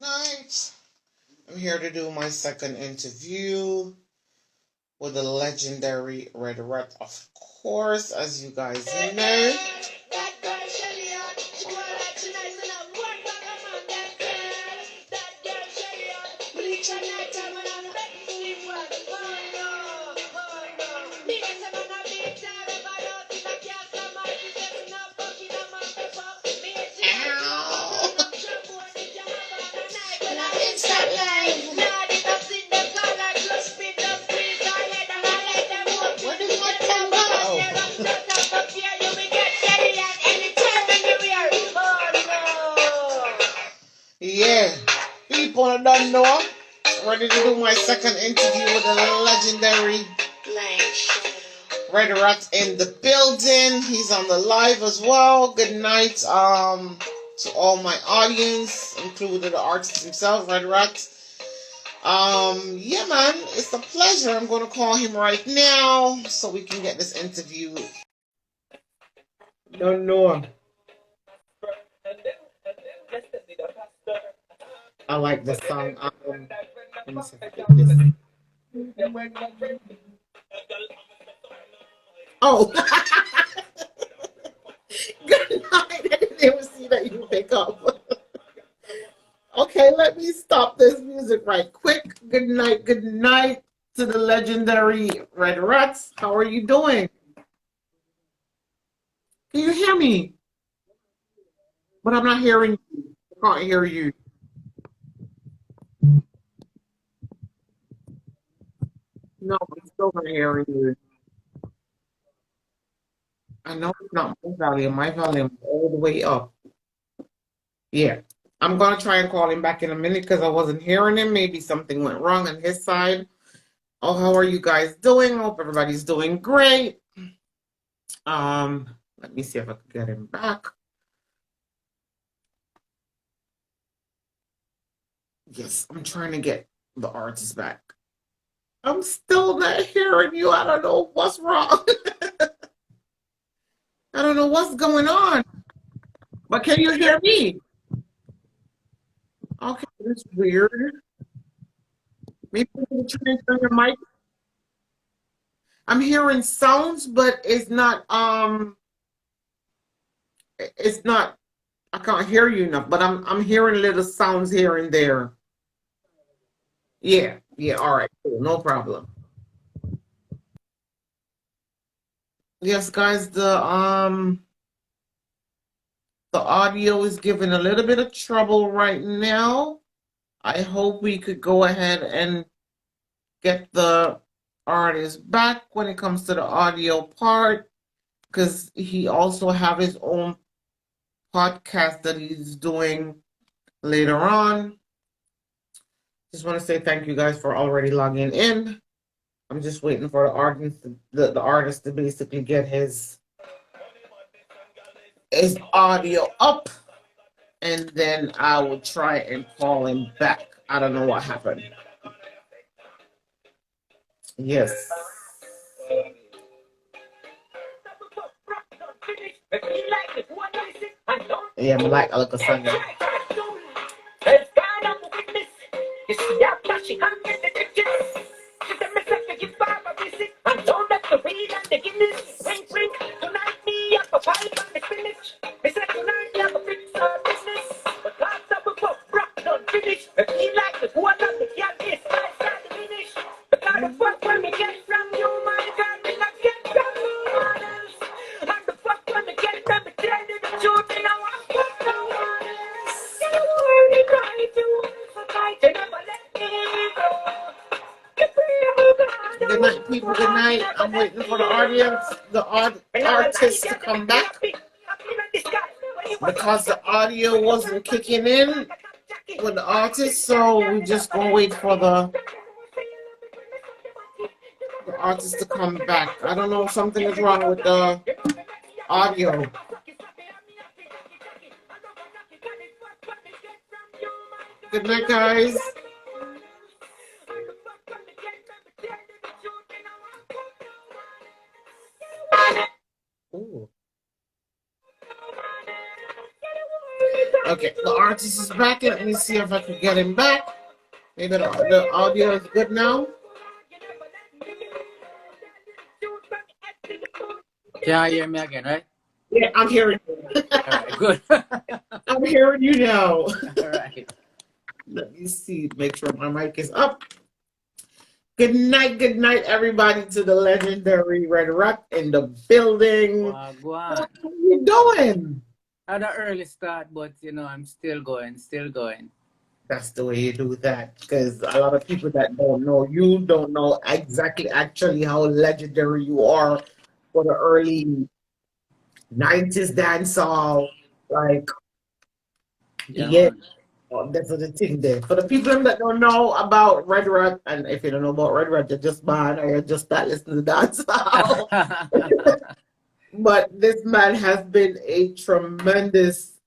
Night. I'm here to do my second interview with the legendary Red Rat, of course, as you guys know. Yeah, people that don't know, ready to do my second interview with the legendary Red Rat in the building. He's on the live as well. Good night to all my audience, including the artist himself, Red Rat. Yeah, man, it's a pleasure. I'm going to call him right now so we can get this interview. Don't know. I like this song. Let me see if I get this. Oh, good night. I didn't even see that you pick up. Okay, let me stop this music right quick. Good night to the legendary Red Rats. How are you doing? Can you hear me? But I'm not hearing you. I can't hear you. No, I'm still not hearing you. I know it's not my volume. My volume is all the way up. Yeah. I'm going to try and call him back in a minute because I wasn't hearing him. Maybe something went wrong on his side. Oh, how are you guys doing? Hope everybody's doing great. Let me see if I can get him back. Yes, I'm trying to get the artist back. I'm still not hearing you. I don't know what's wrong. I don't know what's going on. But can you hear me? Okay, that's weird. Maybe you can transfer your mic. I'm hearing sounds, but it's not I can't hear you enough, but I'm hearing little sounds here and there. Yeah, all right, cool, no problem. Yes, guys, the audio is giving a little bit of trouble right now. I hope we could go ahead and get the artist back when it comes to the audio part, because he also have his own podcast that he's doing later on. Just want to say thank you guys for already logging in. I'm just waiting for the artist to basically get his audio up, and then I will try and call him back. I don't know what happened. Yes. Yeah, I'm like a little singer. Good night, people. Good night. I'm waiting for the audience, artist to come back because the audio wasn't kicking in with the artist, so we just gonna wait for the artist to come back. I don't know if something is wrong with the audio. Good night, guys. Ooh. Okay. get the artist is back. Let me see if I can get him back. Maybe the audio is good now. Can you hear me again, right? Yeah, I'm hearing you. All right, good. I'm hearing you now. All right. Let me see. Make sure my mic is up. Good night, everybody, to the legendary Red Rock in the building. Go on. How are you doing? I had an early start, but you know, I'm still going. That's the way you do that, because a lot of people that don't know you don't know exactly actually how legendary you are for the early 90s dancehall. Like, yeah, that's the thing there. For the people that don't know about Red Rat, and if you don't know about Red Rat, you're just bad or you're just not listening to dancehall. But this man has been a tremendous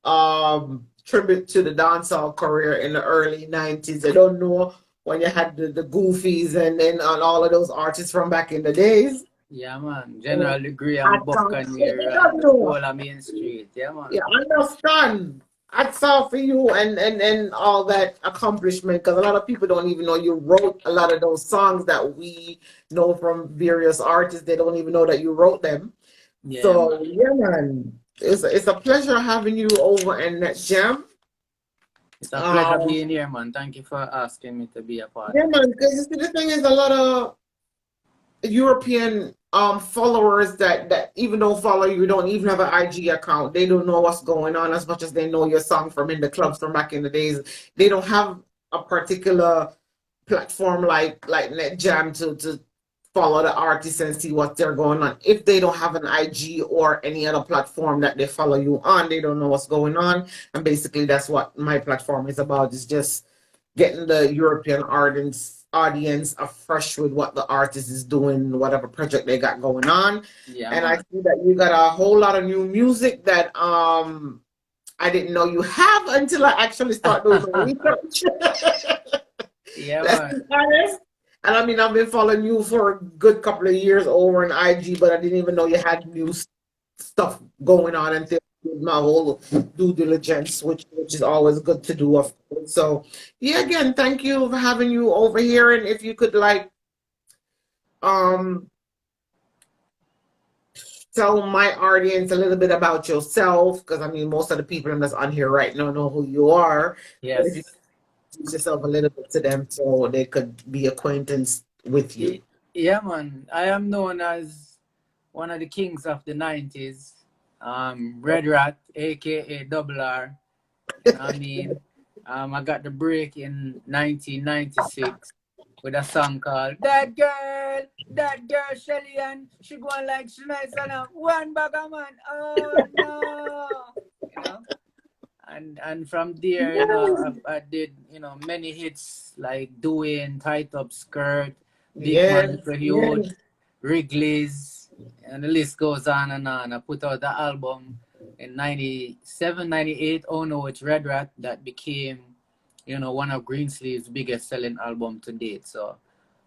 tribute to the dancehall career in the early 90s. I don't know when you had the Goofies and all of those artists from back in the days. Yeah, man. General Degree and Buccaneer and the whole of Main Street. Yeah, man. Yeah, understand. I saw for you and all that accomplishment, because a lot of people don't even know you wrote a lot of those songs that we know from various artists. They don't even know that you wrote them. Yeah, So, yeah, man, it's a pleasure having you over in NedJamm. It's a pleasure being here, man. Thank you for asking me to be a part. Yeah, man, because you see, the thing is, a lot of European followers that even don't follow you, don't even have an IG account. They don't know what's going on as much as they know your song from in the clubs from back in the days. They don't have a particular platform like NedJamm to follow the artists and see what they're going on. If they don't have an IG or any other platform that they follow you on, they don't know what's going on. And basically that's what my platform is about, is just getting the European audience afresh with what the artist is doing, whatever project they got going on. Yeah, and man. I see that you got a whole lot of new music that I didn't know you have until I actually start doing some research. Yeah, Let's be honest. And I mean, I've been following you for a good couple of years over on IG, but I didn't even know you had new stuff going on until my whole due diligence, which is always good to do, of course. So, yeah, again, thank you for having you over here. And if you could, like, tell my audience a little bit about yourself, because I mean, most of the people that's on here right now know who you are. Yes. But if you introduce yourself a little bit to them so they could be acquaintance with you. Yeah, man. I am known as one of the kings of the 90s. Red Rat, aka Double R. You know what I mean? I got the break in 1996 with a song called That Girl, Shelly, and she going like she nice enough. One bag of man, oh no. You know? And from there, you know, I did, you know, many hits like Doing, Tight Up Skirt, Big Man for Youth, Wrigley's, and the list goes on and on. I put out the album in 97, 98, Oh No, it's Red Rat, that became, you know, one of Greensleeve's biggest selling album to date. So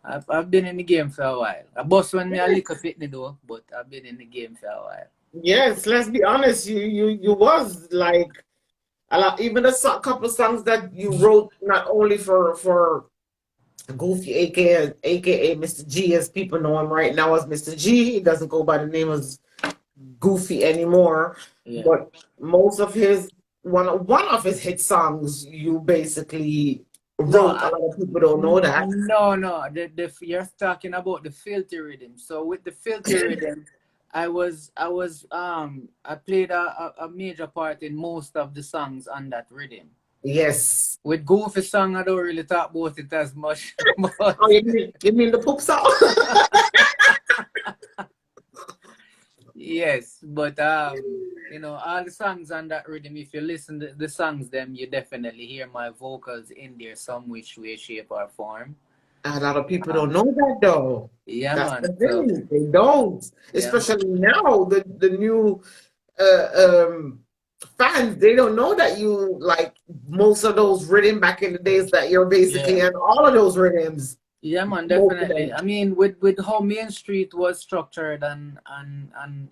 I've been in the game for a while. I bust when me a little fitness though, but I've been in the game for a while. Yes, let's be honest. You was like a lot. Even a couple of songs that you wrote not only for Goofy, aka Mr. G, as people know him right now as Mr. G. He doesn't go by the name of Goofy anymore. Yeah. But most of his one of his hit songs, you basically wrote. A lot of people don't know that. No. You're talking about the filthy rhythm. So with the filthy rhythm, I played a major part in most of the songs on that rhythm. Yes. With Goofy song, I don't really talk about it as much. Oh, you mean the poop song? Yes, but you know, all the songs on that rhythm, if you listen to the songs, them you definitely hear my vocals in there some which way, shape, or form. A lot of people don't know that though. Yeah, that's man. The thing. They don't. Yeah, especially now, the new fans, they don't know that you like most of those rhythm back in the days, that you're basically in all of those rhythms. Yeah, man, definitely. I mean, with how Main Street was structured and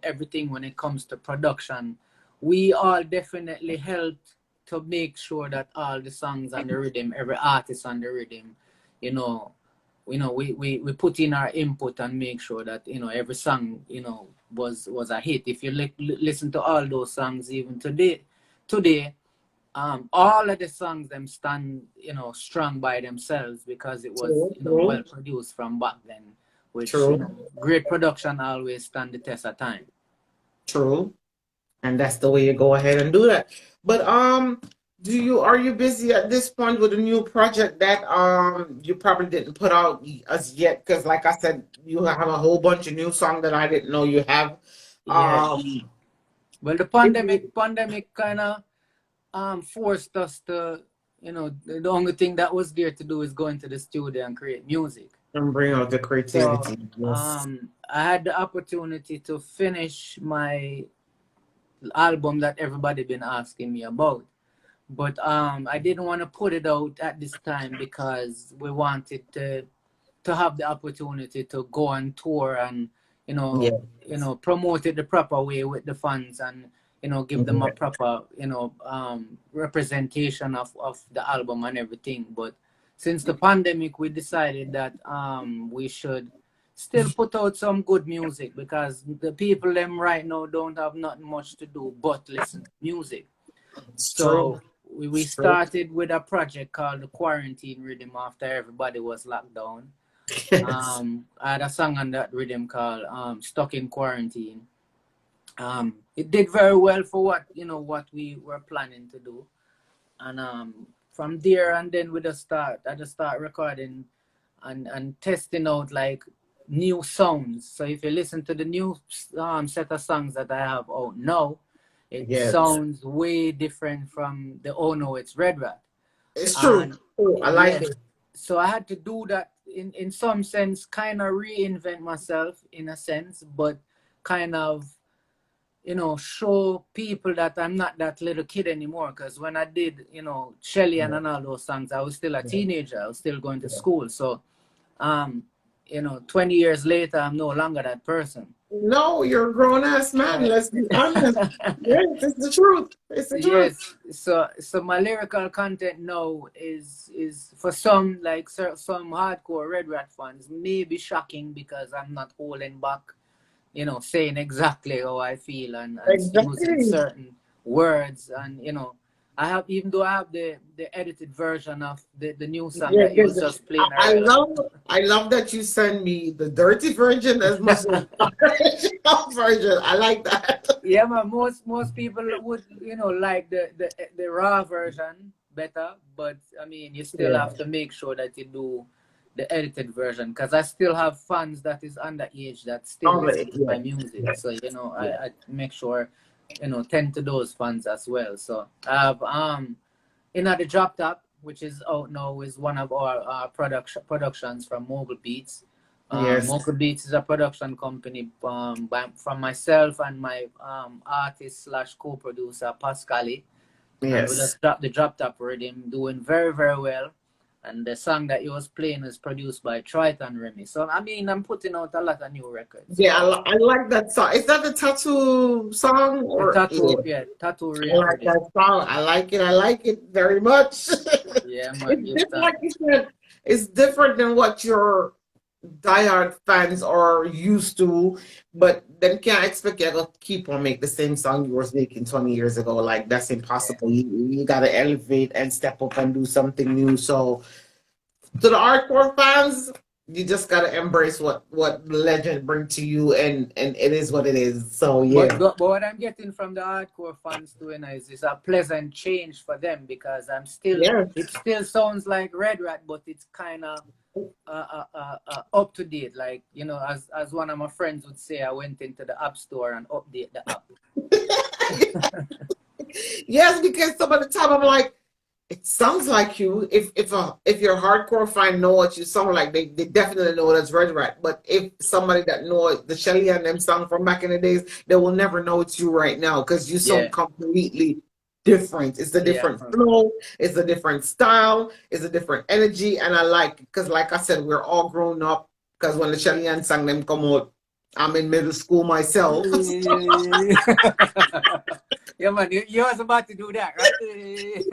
everything when it comes to production, we all definitely helped to make sure that all the songs on the rhythm, every artist on the rhythm, you know, we put in our input and make sure that every song was a hit. If you listen to all those songs even today, all of the songs them stand strong by themselves because it was True, well true, produced from back then, which true, great production always stand the test of time. true. And that's the way you go ahead and do that. But are you busy at this point with a new project that you probably didn't put out as yet? Because like I said, you have a whole bunch of new songs that I didn't know you have. Yeah. Um, Well, the pandemic kind of forced us to, the only thing that was there to do is go into the studio and create music. and bring out the So creativity. Yes. I had the opportunity to finish my album that everybody been asking me about. But I didn't want to put it out at this time because we wanted to have the opportunity to go on tour and Yeah. promote it the proper way with the fans and give them a Yeah. proper representation of the album and everything. But since the pandemic, we decided that we should still put out some good music because the people them right now don't have nothing much to do but listen to music. It's true. So we It's true. started with a project called the Quarantine Rhythm after everybody was locked down. Yes. I had a song on that rhythm called Stuck in Quarantine. It did very well for what we were planning to do. And from there and then I just start recording and testing out like new sounds. So if you listen to the new set of songs that I have out now, it Yes. sounds way different from the Oh No It's Red Rat. It's true. And Oh, I like yeah, it. so I had to do that in some sense, kind of reinvent myself in a sense, but kind of show people that I'm not that little kid anymore. Because when I did, Shelly Yeah. and all those songs, I was still a Yeah. teenager. I was still going to Yeah. school. So, 20 years later, I'm no longer that person. No, you're a grown ass man. Uh, Let's be honest. Yes, it's the truth. It's the truth. yes. So my lyrical content now is for some like some hardcore Red Rat fans may be shocking because I'm not holding back saying exactly how I feel and using Exactly. certain words and I have even though I have the edited version of the new song Yeah, that you was 'cause just I, playing I earlier. love I love that you send me the dirty version as much as the original version. I like that. Yeah, man, most people would like the raw version better, but I mean you still Yeah. have to make sure that you do the edited version because I still have fans that is underage that still All listen right. to Yeah. my music. Yeah. So Yeah. I make sure tend to those fans as well. So I have the Drop Top, which is out now, is one of our productions from Mogul Beats. Yes. Mogul Beats is a production company from myself and my artist slash co-producer Pascali, and we Yes. just dropped the Drop Top rhythm, doing very very well. And the song that he was playing is produced by Triton Remy. So I mean, I'm putting out a lot of new records. Yeah, I like that song. Is that the tattoo song The or yeah? tattoo I like rhythm. that song. I like it. I like it very much. Yeah, man, It's give different, that. like you said. It's different than what your diehard fans are used to, but then can't expect you to keep on make the same song you was making 20 years ago. Like that's Yeah. impossible. You gotta elevate and step up and do something new. So to the hardcore fans, you just gotta embrace what legend bring to you, and it is what it is. So But, yeah, but but what I'm getting from the hardcore fans doing is a pleasant change for them because yeah, it still sounds like Red Rat, but it's kind of up to date. Like as one of my friends would say, I went into the app store and update the app. yes. Because some of the time I'm like, it sounds like you. If your hardcore fan know what you sound like, they definitely know that's Red Rat. But if somebody that know the Shelly and them song from back in the days, they will never know it's you right now because you Yeah, sound completely different. It's a yeah, different flow, it's a different style, it's a different energy, and I like because, like I said, we're all grown up. Because when the Shelly and sang them come out, I'm in middle school myself. yeah. Yeah, man, you was about to do that, right?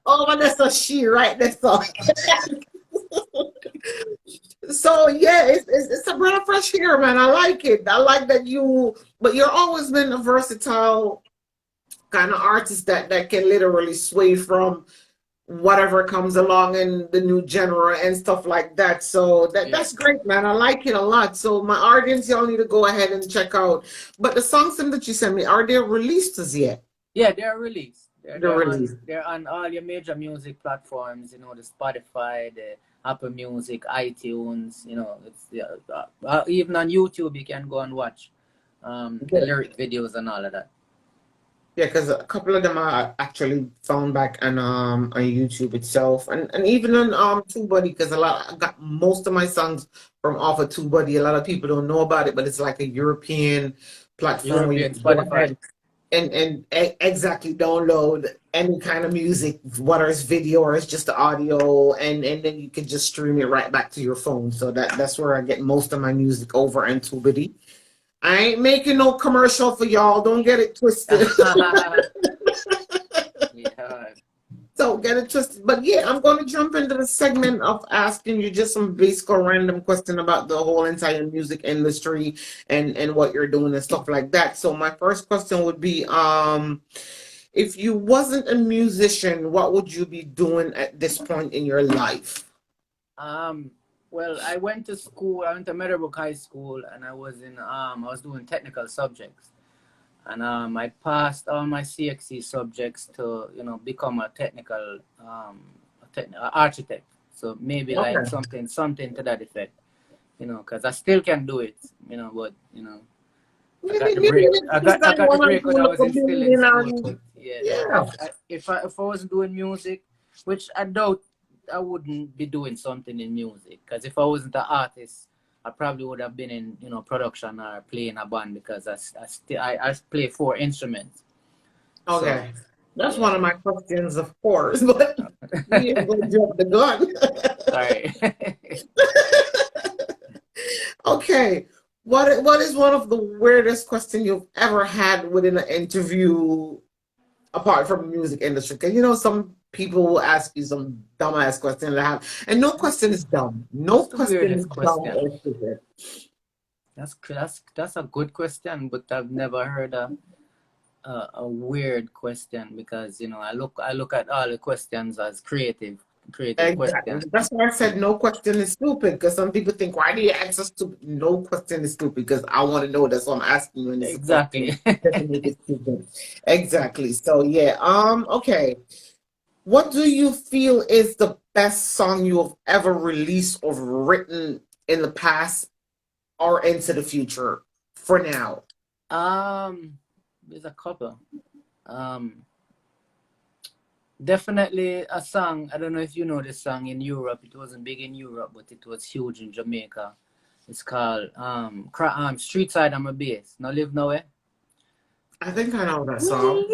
Oh, but that's a she, right? That's all. So yeah, it's a breath of fresh air, man. I like it. I like that you, but you're always been a versatile kind of artist that can literally sway from whatever comes along in the new genre and stuff like that. So Yeah. that's great, man. I like it a lot. So my audience, y'all need to go ahead and check out. But the songs that you sent me, are they released as yet? Yeah, they're released. They're They're they're on released. they're on all your major music platforms. You know, the Spotify, the Apple Music, iTunes. You know, it's yeah, even on YouTube you can go and watch the Yeah, lyric videos and all of that. yeah, because a couple of them are actually found back on YouTube itself, and even on TubeBuddy, because a lot I got most of my songs from off of TubeBuddy. A lot of people don't know about it, but it's like a European platform where you European can go Spotify. ahead and exactly download any kind of music, whether it's video or it's just the audio, and then you can just stream it right back to your phone. So that's where I get most of my music over and TubeBuddy. I ain't making no commercial for y'all. Don't get it twisted. Yeah. So get it twisted. But yeah, I'm going to jump into the segment of asking you just some basic or random question about the whole entire music industry and what you're doing and stuff like that. So my first question would be, if you wasn't a musician, what would you be doing at this point in your life? Um. Well, I went to school. I went to Meadowbrook High School, and I was doing technical subjects. And I passed all my CXC subjects to become a technical architect. So maybe like Okay. something to that effect, because I still can do it, but I got the Maybe break. just I that got the one or break two when I was little still in million school. and But yeah, yeah. if I wasn't doing music, which I doubt, I wouldn't be doing something in music. Because if I wasn't an artist, I probably would have been in production or playing a band, because I play four instruments. So Okay. That's yeah. one of my questions, of course, but we ain't gonna jump the gun. Sorry. Okay. What is one of the weirdest questions you've ever had within an interview apart from the music industry? Because some people will ask you some dumbass questions that have, and no question is dumb. No What's the question is weirdest dumb question? or stupid. That's a good question, but I've never heard a weird question, because I look at all the questions as creative Exactly. questions. That's why I said no question is stupid. Because some people think, why do you ask us stupid? No question is stupid because I want to know. That's why I'm asking you, and it's a question. Exactly. Doesn't make it stupid. Exactly. So yeah. Okay. What do you feel is the best song you have ever released or written in the past or into the future for now? There's a couple. Um, Definitely a song. I don't know if you know this song in Europe. It wasn't big in Europe, but it was huge in Jamaica. It's called Street Side I'm a Bass. No live nowhere. I think I know that song.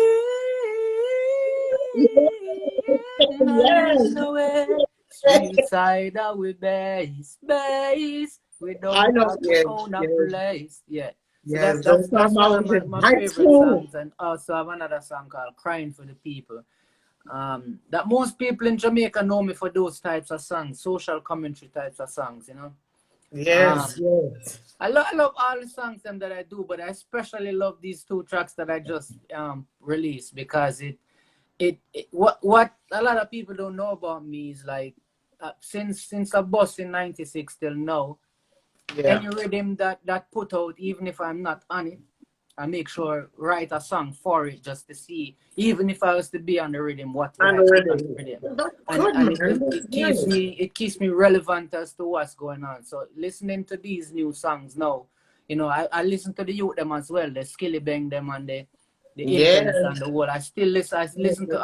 We no live Yes. nowhere. Street side are we base, base. We I don't know. have to Yes. own a Yes. place. Yeah. So Yes. Those songs that's I one of was my, in my high favorite school. songs. And also I have another song called Crying for the People. That most people in Jamaica know me for those types of songs, social commentary types of songs. Yes. Um, Yes. I love all the songs them that I do, but I especially love these two tracks that I just released, because what a lot of people don't know about me is like, since I bust in '96 till now, Yeah. any rhythm that put out, even if I'm not on it, I make sure write a song for it, just to see, even if I was to be on the rhythm, what would And I say on already. the rhythm. That's And good, and man. it, it, That's it keeps nice. me it keeps me relevant as to what's going on. So listening to these new songs now, I listen to the youth them as well, the Skilly Bang them, and the Infamous Yes. and the whole. I listen to,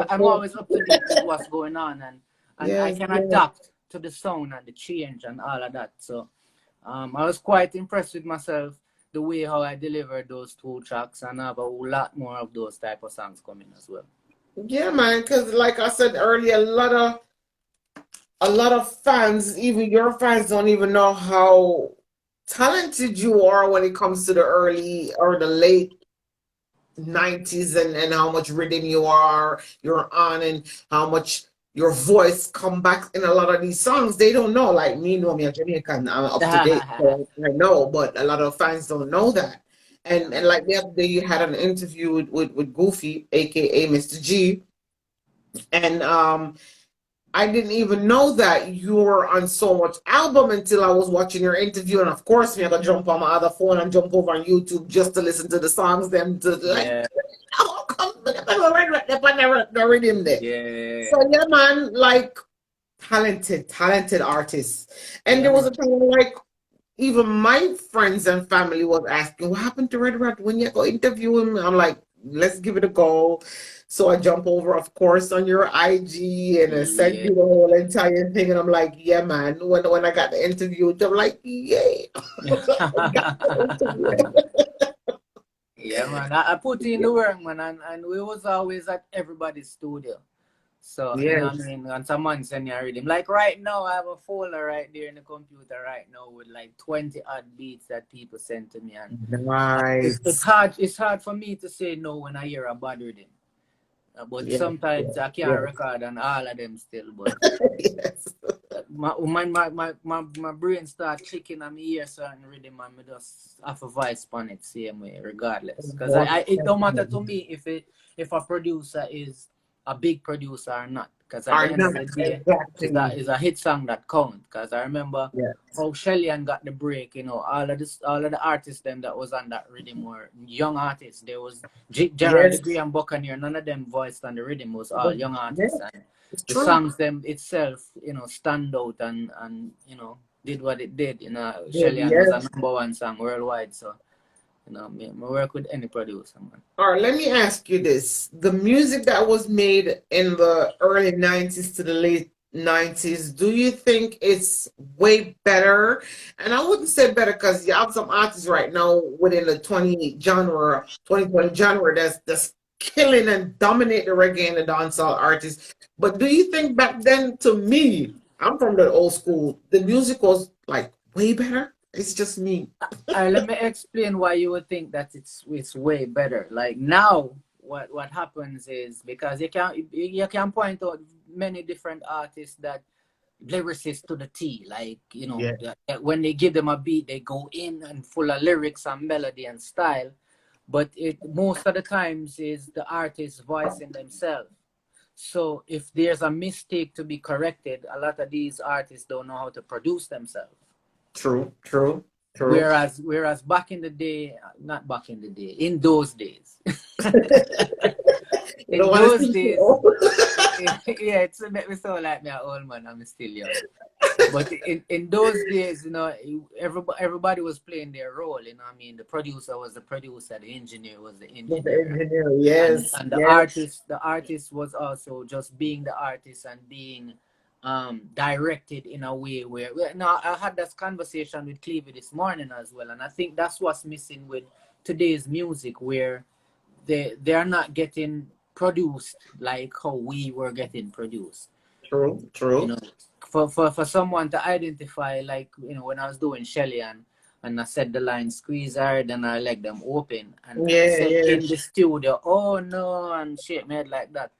I'm Yes. always up to date with what's going on, and I Yes. can adapt to the sound and the change and all of that. So I was quite impressed with myself, the way how I delivered those two tracks, and I have a lot more of those type of songs coming as well. Yeah, man. Because like I said earlier, a lot of fans, even your fans, don't even know how talented you are when it comes to the early or the late 90s and how much rhythm you're on and how much your voice come back in a lot of these songs. They don't know. Like me, know me, a Jamaican, I'm up to date, so I know, but a lot of fans don't know that. Yeah, And man. like the other day, you had an interview with Goofy, aka Mr. G, and I didn't even know that you were on so much album until I was watching your interview. And of course, me, I gotta jump on my other phone and jump over on YouTube just to listen to the songs. Them to like, Yeah, oh, come the rhythm there. yeah, So yeah, man, like talented artists. And yeah, there was a man. time like even my friends and family was asking, what happened to Red Rat when you go interview him? I'm like, let's give it a go. So I jump over, of course, on your IG and I send Yeah. you the whole entire thing. And I'm like, yeah, man. When I got the interview, I'm like, yay. I got the interview. Yeah, man. I put in the work, man, and we was always at everybody's studio. So, you know what I Yes. mean? And someone send you a rhythm. Like right now, I have a folder right there in the computer right now with like 20 odd beats that people send to me. And it's Nice. hard for me to say no when I hear a bad rhythm. But Yes. sometimes Yes. I can't Yes. record on all of them still. But Yes. my brain start clicking on me hear certain rhythm and me just have a voice on it same way regardless because Most it don't matter to definitely. me if a producer is a big producer or not because at the Are end of not the day exactly. is a hit song that count because I remember Yes. how Shelly got the break, you know, all of the artists them that was on that rhythm were young artists. There was Gerald the Yes. Graham Buccaneer, none of them voiced on the rhythm, was all young Yes. artists, and It's the true. songs them itself, you know, stand out and you know did what it did. You know, Shelly was a Yes. #1 song worldwide, so you know, me work with any producer, man. All right, let me ask you this. The music that was made in the early 90s to the late 90s, do you think it's way better? And I wouldn't say better because you have some artists right now within the 2020 genre that's killing and dominate the reggae and the dancehall artists. But do you think back then, to me, I'm from the old school, the music was like way better? It's just me. Let me explain why you would think that it's way better. Like now, what happens is because you can point out many different artists that lyricists to the T. Like you know, Yeah, when they give them a beat, they go in and full of lyrics and melody and style. But it most of the times is the artist voicing themselves. So if there's a mistake to be corrected, a lot of these artists don't know how to produce themselves. true, true, true. Whereas back in the day, not back in the day, in those days, You don't in want to those see you days, old. yeah, it's a bit me so like me an old man. I'm still young. But in those days, you know, everybody was playing their role. You know, what I mean, the producer was the producer, the engineer was the With the engineer, engineer, yes, and yes, the artist was also just being the artist and being directed in a way where now I had this conversation with Clevie this morning as well, and I think that's what's missing with today's music, where they're not getting produced like how we were getting produced. true, You true. know, for someone to identify, like, you know, when I was doing Shelly and I said the line squeeze hard and I let them open, and I Yeah, said yeah, in the studio, oh no, and shake my head like that.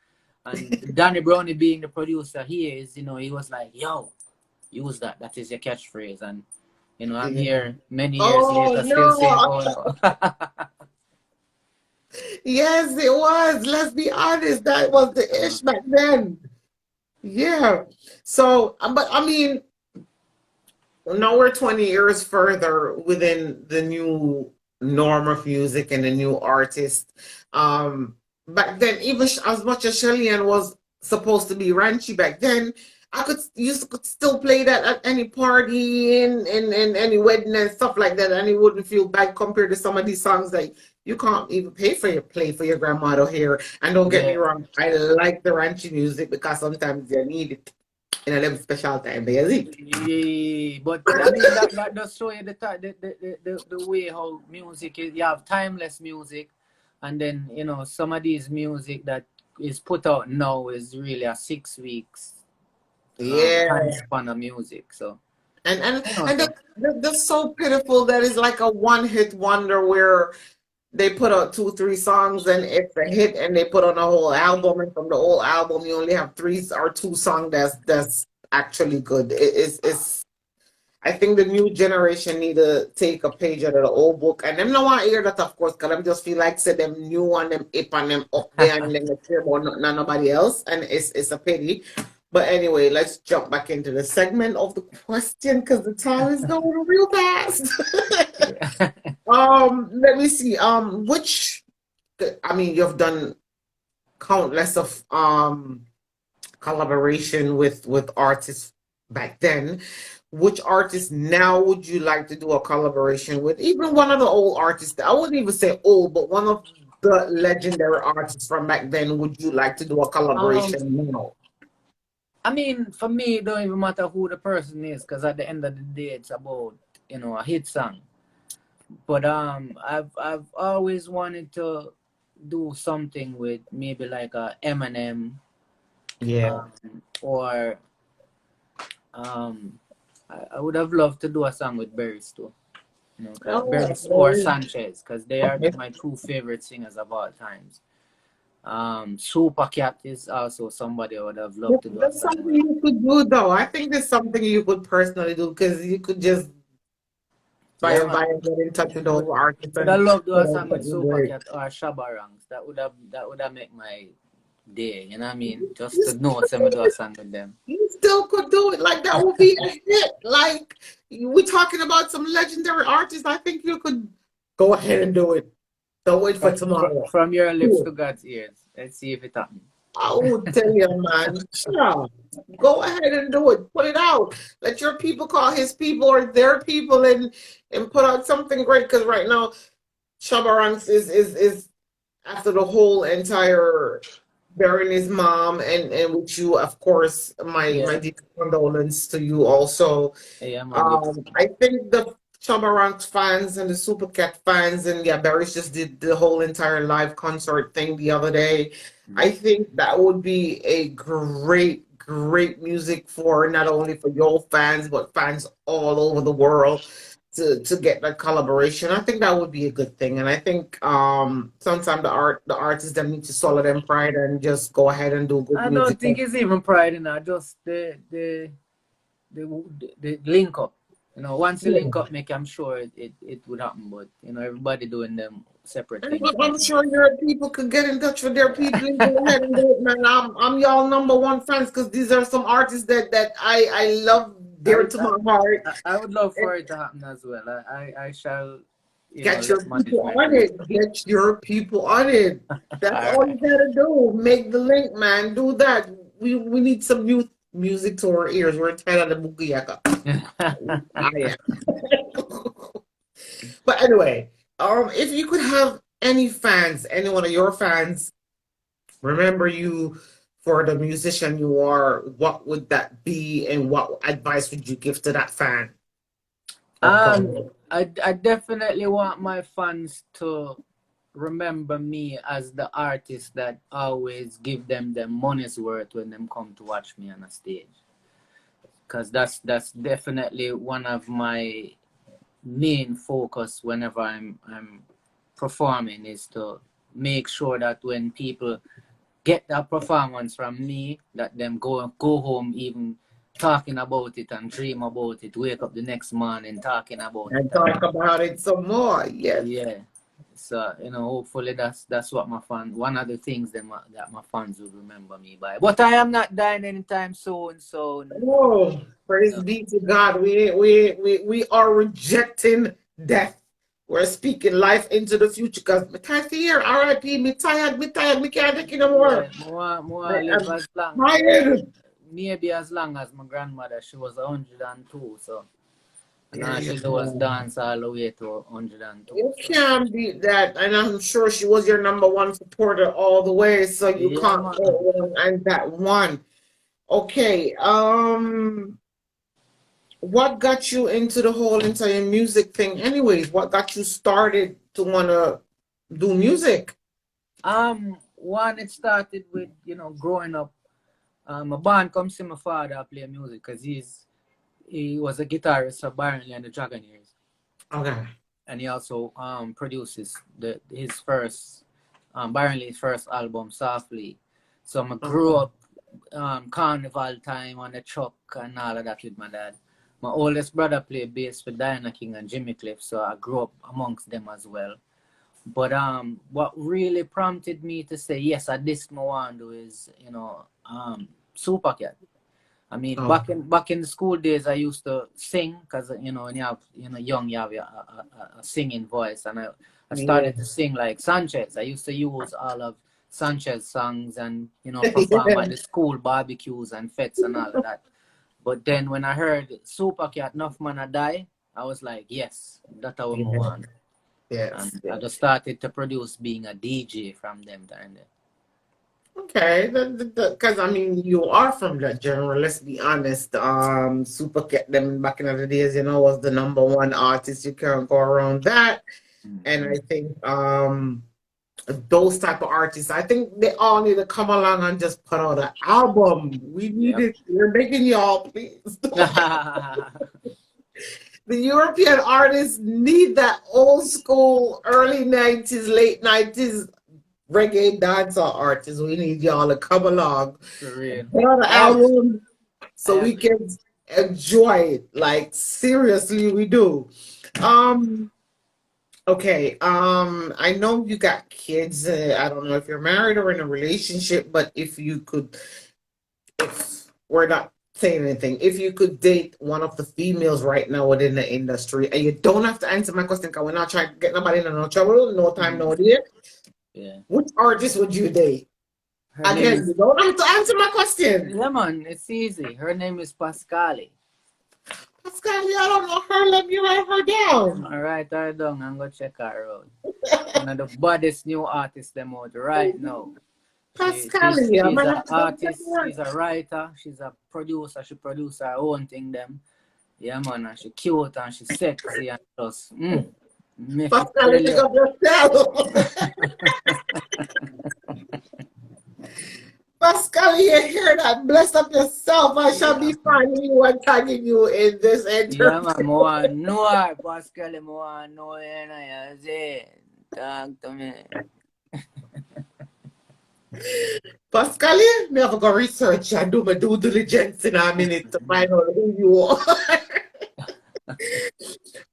And Danny Brownie being the producer, he is, you know, he was like, yo, use that. That is your catchphrase. And, you know, I'm yeah. here many years Oh later still saying, no, oh no. yes, it was. Let's be honest, that was the Uh, ish back then. Yeah. So, but I mean, now we're 20 years further within the new norm of music and the new artist. Back then, even as much as Shellyan was supposed to be ranchy back then, could still play that at any party and any wedding and stuff like that, and it wouldn't feel bad compared to some of these songs that you can't even pay for your play for your grandmother here. And don't get me yeah. wrong, I like the ranchy music because sometimes you need it in a little special time, basic. Yeah, but I mean that does show you the way how music is. You have timeless music, and then you know some of these music that is put out now is really a 6 weeks time Yeah. span of music. So And and you know, and so that's so pitiful that is like a one hit wonder where they put out two, three songs and it's a hit and they put on a whole album and from the whole album you only have three or two songs that's actually good. It's I think the new generation need to take a page out of the old book. And them no want to hear that, of course, because them just feel like say them new one, them hip and them up there and them not care about nobody else. And it's a pity. But anyway, let's jump back into the segment of the question because the time is going real fast. Let me see. Which I mean, you've done countless of collaboration with artists back then. Which artist now would you like to do a collaboration with? Even one of the old artists. I wouldn't even say old, but one of the legendary artists from back then. Would you like to do a collaboration now? I mean, for me, it don't even matter who the person is, because at the end of the day, it's about, you know, a hit song. But I've always wanted to do something with maybe like a Eminem, Yeah. or I would have loved to do a song with Berries too. You know, Berries or Sanchez, because they are my two favorite singers of all times. Super Cat is also somebody I would have loved to do a That's song something with. you could do, though. I think that's something you could personally do because you could just by Yeah, and man. by and get in touch with those artists Would I and love to do put a out song with something Super great. Cat or Shabba Ranks. That would have make my day. You know what I mean? Just You to know still some do a song with them. you still could do it. Like that would be a hit. Like we're talking about some legendary artists. I think you could go ahead and do it. Don't wait for tomorrow. From your lips to Cool. God's ears. Let's see if it happens. I would tell you, man. Sure. Go ahead and do it. Put it out. Let your people call his people or their people and put out something great. Because right now, Shabaranks is after the whole entire burying his mom and with you, of course, my Yeah, deep condolence to you also. yeah, man. I think the Chamarank fans and the Super Cat fans and yeah, Barry's just did the whole entire live concert thing the other day. I think that would be a great music for not only for your fans but fans all over the world to get that collaboration. I think that would be a good thing. And I think sometimes the artists that need to swallow them pride and just go ahead and do good I don't music. think it's even pride in that. Just the link up. You know, once you link up, make I'm sure it would happen. But you know, everybody doing them separate And things. I'm sure your people could get in touch with their people and go ahead and do it, man. I'm y'all number one fans because these are some artists that I love dear to my heart. I would love And for it to happen as well. I shall, get your let people management on know. it. Get your people on it. That's All all you right. gotta do. Make the link, man. Do that. We need some new music to our ears. We're tired of the bugiyaka. Ah, yeah. But anyway, if you could have any fans, any one of your fans, remember you for the musician you are, what would that be, and what advice would you give to that fan? I definitely want my fans to remember me as the artist that always give them their money's worth when them come to watch me on a stage. Because that's definitely one of my main focus whenever I'm performing, is to make sure that when people get that performance from me, that them go home even talking about it and dream about it, wake up the next morning talking about it. And talk about it some more. Yes. Yeah. So, you know, hopefully that's what one of the things that my fans will remember me by. But I am not dying anytime soon, so Oh, praise no. be to God. We are rejecting death. We're speaking life into the future because me tired here. R.I.P. Me tired, me can't take it no more. Yeah, more live I'm as long, tired. maybe as long as my grandmother. She was 102, so and There all you she do was go. dance all the way to 102. You So can't beat that. And I'm sure she was your number one supporter all the way, so you yeah, can't go man. wrong and that one. Okay. What got you into the whole entire music thing anyways? What got you started to wanna do music? One, it started with, growing up. A band come see my father play music because he was a guitarist for Barnley and the Dragonaires. Okay. and he also produces his first Byron Lee's first album, Softly. So I grew up carnival time on the truck and all of that with my dad. My oldest brother played bass for Diana King and Jimmy Cliff, so I grew up amongst them as well. But what really prompted me to say yes, at this I want to do is Supercat. I mean, Oh, back in the school days, I used to sing because when you have young, you have a singing voice, and I yeah. started to sing like Sanchez. I used to use all of Sanchez songs and perform at the school barbecues and fetes and all of that. But then when I heard Supercat, Enough Man I Die, I was like, yes, that's what I Yeah. want. Yes, And I yes. just started to produce being a DJ from them time there. Okay, because I mean, you are from that genre. Let's be honest. Super Cat them back in the days, was the number one artist. You can't go around that. And Mm-hmm. I think those type of artists, I think they all need to come along and just put out an album. We need Yep. it. We're begging y'all, please. The European artists need that old school, early 90s, late 90s reggae dancehall artists. We need y'all to come along For and real. put out an I album I so we agree. can enjoy it. Like seriously, we do. Um, okay. I know you got kids. I don't know if you're married or in a relationship, but if you could, if we're not saying anything, if you could date one of the females right now within the industry, and you don't have to answer my question because we're not trying to get nobody in no trouble, no time, Mhm. no dear. Yeah. Which artist would you date? Her name Again, is you don't have to answer my question. Yeah, man. It's easy. Her name is Pascali. Pascal, I don't know her. Let me write her down. I write her down and go check her out. One of the baddest new artists them out right now. Pascal, I'm She's gonna an have to go check artist. her out. She's a writer. She's a producer. She produces her own thing. Them. Yeah, man. And she cute and she sexy and just me fi Pascal, tell pick you. up yourself. Pascal, you hear that? Bless up yourself. I shall Yeah, be finding you and tagging you in this yeah, interview. man. Mo want know her, Pascal. Mo want know her. You say, talk to me. Pascal, me have to go research and do my due diligence in a minute to find out who you are.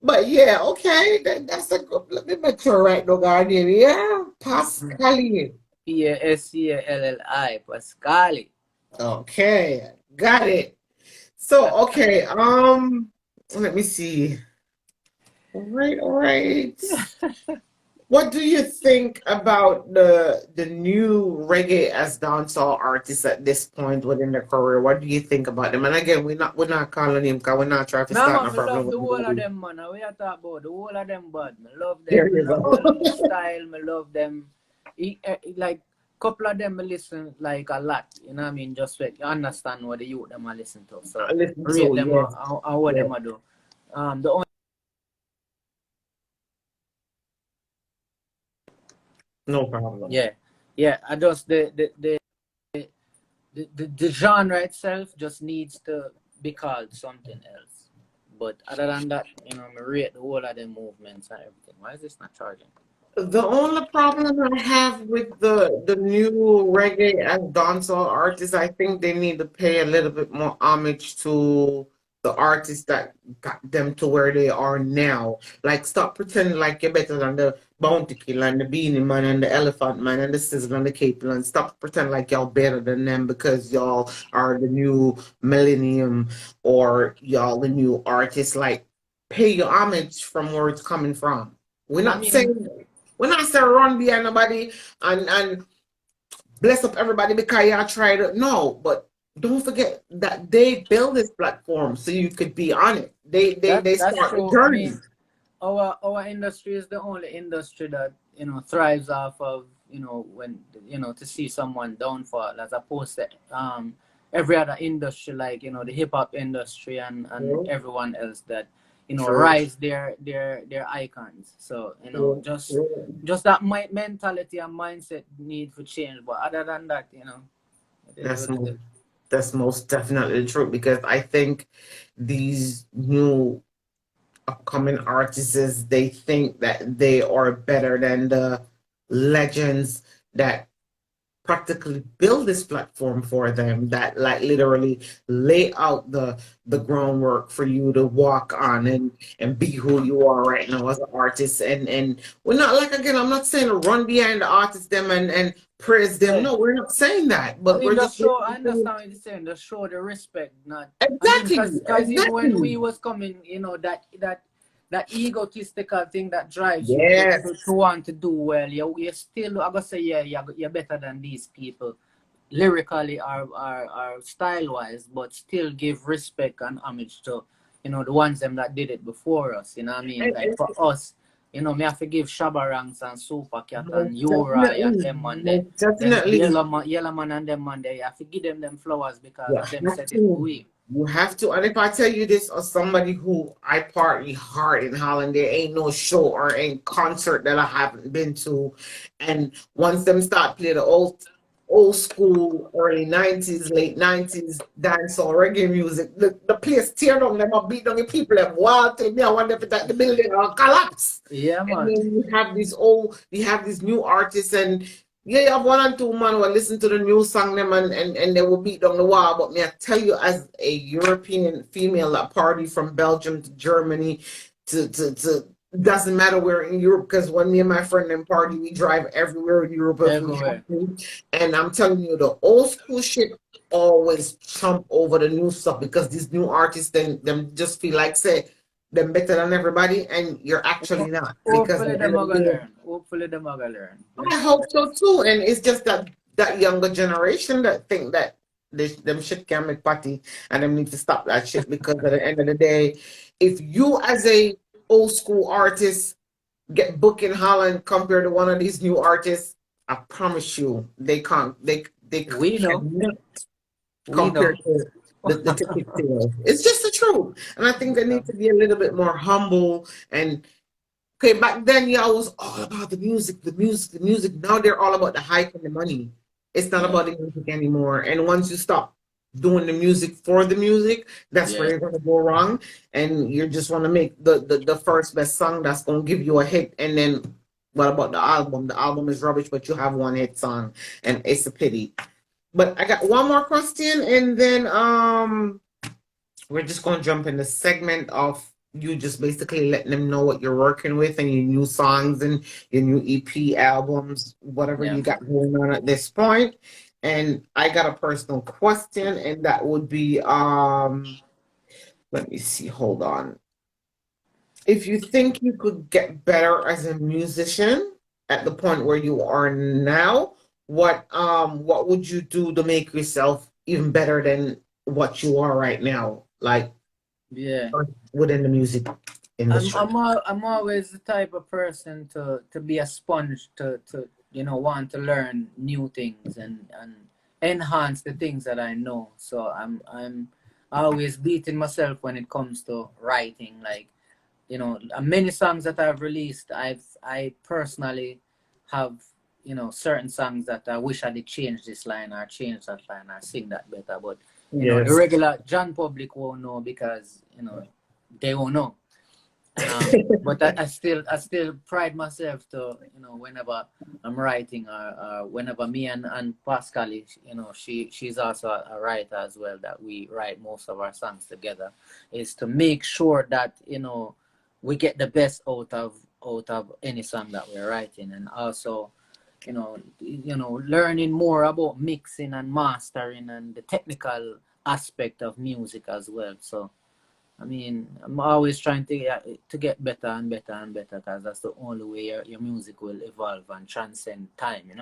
But yeah, okay, that's a good. Let me make sure right now, Guardian. Yeah, Pascal. Pascali, Pascali. Okay, got it. So, okay, let me see. All right. What do you think about the new reggae as dancehall artists at this point within their career? What do you think about them? And again, we're not calling him because we're not trying to No, start man, no me problem love with the whole of nobody. them, man. We are talking about the whole of them, bad. Me love There them. Me you love go. the style. Me love them. Like couple of them, me listen like a lot. You know what I mean? Just so you understand what the youth them I listen to. So I listen rate to them yes, on what yes, them I do. The only no problem. yeah, yeah. I just the genre itself just needs to be called something else. But other than that, me rate the whole of the movements and everything. Why is this not charging? The only problem I have with the new reggae and dancehall artists, I think they need to pay a little bit more homage to the artists that got them to where they are now. Like, stop pretending like you're better than the Bounty Killer and the Beanie Man and the Elephant Man and the Sizzle and the Cape and stop pretending like y'all better than them because y'all are the new millennium or y'all the new artists. Like, pay your homage from where it's coming from. We're I not mean, saying we're not saying run behind nobody and bless up everybody because y'all tried it. No, but don't forget that they build this platform so you could be on it. They that's start the true. I journey. mean, our industry is the only industry that thrives off of when to see someone downfall, as opposed to every other industry, like the hip hop industry and True, everyone else that true, rise their icons. So true, just true. that mentality and mindset need for change. But other than that, it is That's what it most is. that's most definitely true because I think these new upcoming artists, they think that they are better than the legends that practically build this platform for them, that like literally lay out the groundwork for you to walk on and be who you are right now as an artist. And we're not, like, again, I'm not saying to run behind the artists them and praise them. Yeah. No, we're not saying that, I but mean, we're the just show, I looking to, understand what you're saying, the show, the respect, not, I mean, exactly, because even when exactly. we was coming, that egotistical thing that drives you to Yes. want to do well, you still, I gotta say, yeah, you're better than these people, lyrically or style wise, but still give respect and homage to, the ones them that did it before us. You know what I mean? Like for us, me have to give Shabarangs and Super Cat and Most Uri and definitely, them man there. most Them definitely. Yellow Man and them man there. You have to give them flowers because You of them have set it for to. we. You have to. And if I tell you this, as somebody who I party hard in Holland, there ain't no show or ain't concert that I haven't been to. And once them start playing the old school, early 90s, late 90s dancehall reggae music, the place tear down, them up, beat down the people, them wild till me, I wonder if that the building will collapse. Yeah, And man. then you have these new artists, and yeah, you have one and two man will listen to the new song them and they will beat down the wall. But may I tell you, as a European female that party from Belgium to Germany to doesn't matter where in Europe, because when me and my friend and party, we drive everywhere in Europe if we have Everywhere. to. And I'm telling you, the old school shit always trump over the new stuff because these new artists then them just feel like say them better than everybody, and you're actually not, because at Hopefully the end them of are the gonna day, learn. Hopefully them are gonna learn. I hope so too. And it's just that younger generation that think that them shit can make party, and them need to stop that shit, because at the end of the day, if you as a old school artist get booked in Holland compared to one of these new artists, I promise you they can't they We know. cannot We know. compare to the ticket sales. It's just the truth. And I think they Yeah. need to be a little bit more humble. And okay, back then y'all was all about the music, the music, the music. Now they're all about the hype and the money. It's not Yeah. about the music anymore. And once you stop doing the music for the music, that's where Yeah. you're gonna go wrong. And you just want to make the first best song that's gonna give you a hit. And then what about the album? The album is rubbish, but you have one hit song, and it's a pity. But I got one more question, and then we're just gonna jump in the segment of you just basically letting them know what you're working with and your new songs and your new EP albums, whatever Yeah, you man. got going on at this point. And I got a personal question, and that would be let me see, hold on. If you think you could get better as a musician at the point where you are now, what would you do to make yourself even better than what you are right now, like Yeah. within the music industry? I'm always the type of person to be a sponge to want to learn new things and enhance the things that I know. So I'm always beating myself when it comes to writing. Like, many songs that I've released, I personally have, certain songs that I wish I did change this line or change that line or sing that better. But the Yes. regular John public won't know because they won't know. But I still pride myself to, whenever I'm writing or whenever me and Pascal is, she's also a writer as well, that we write most of our songs together, is to make sure that, we get the best out of any song that we're writing. And also, learning more about mixing and mastering and the technical aspect of music as well. So I mean, I'm always trying to get better and better and better, because that's the only way your music will evolve and transcend time.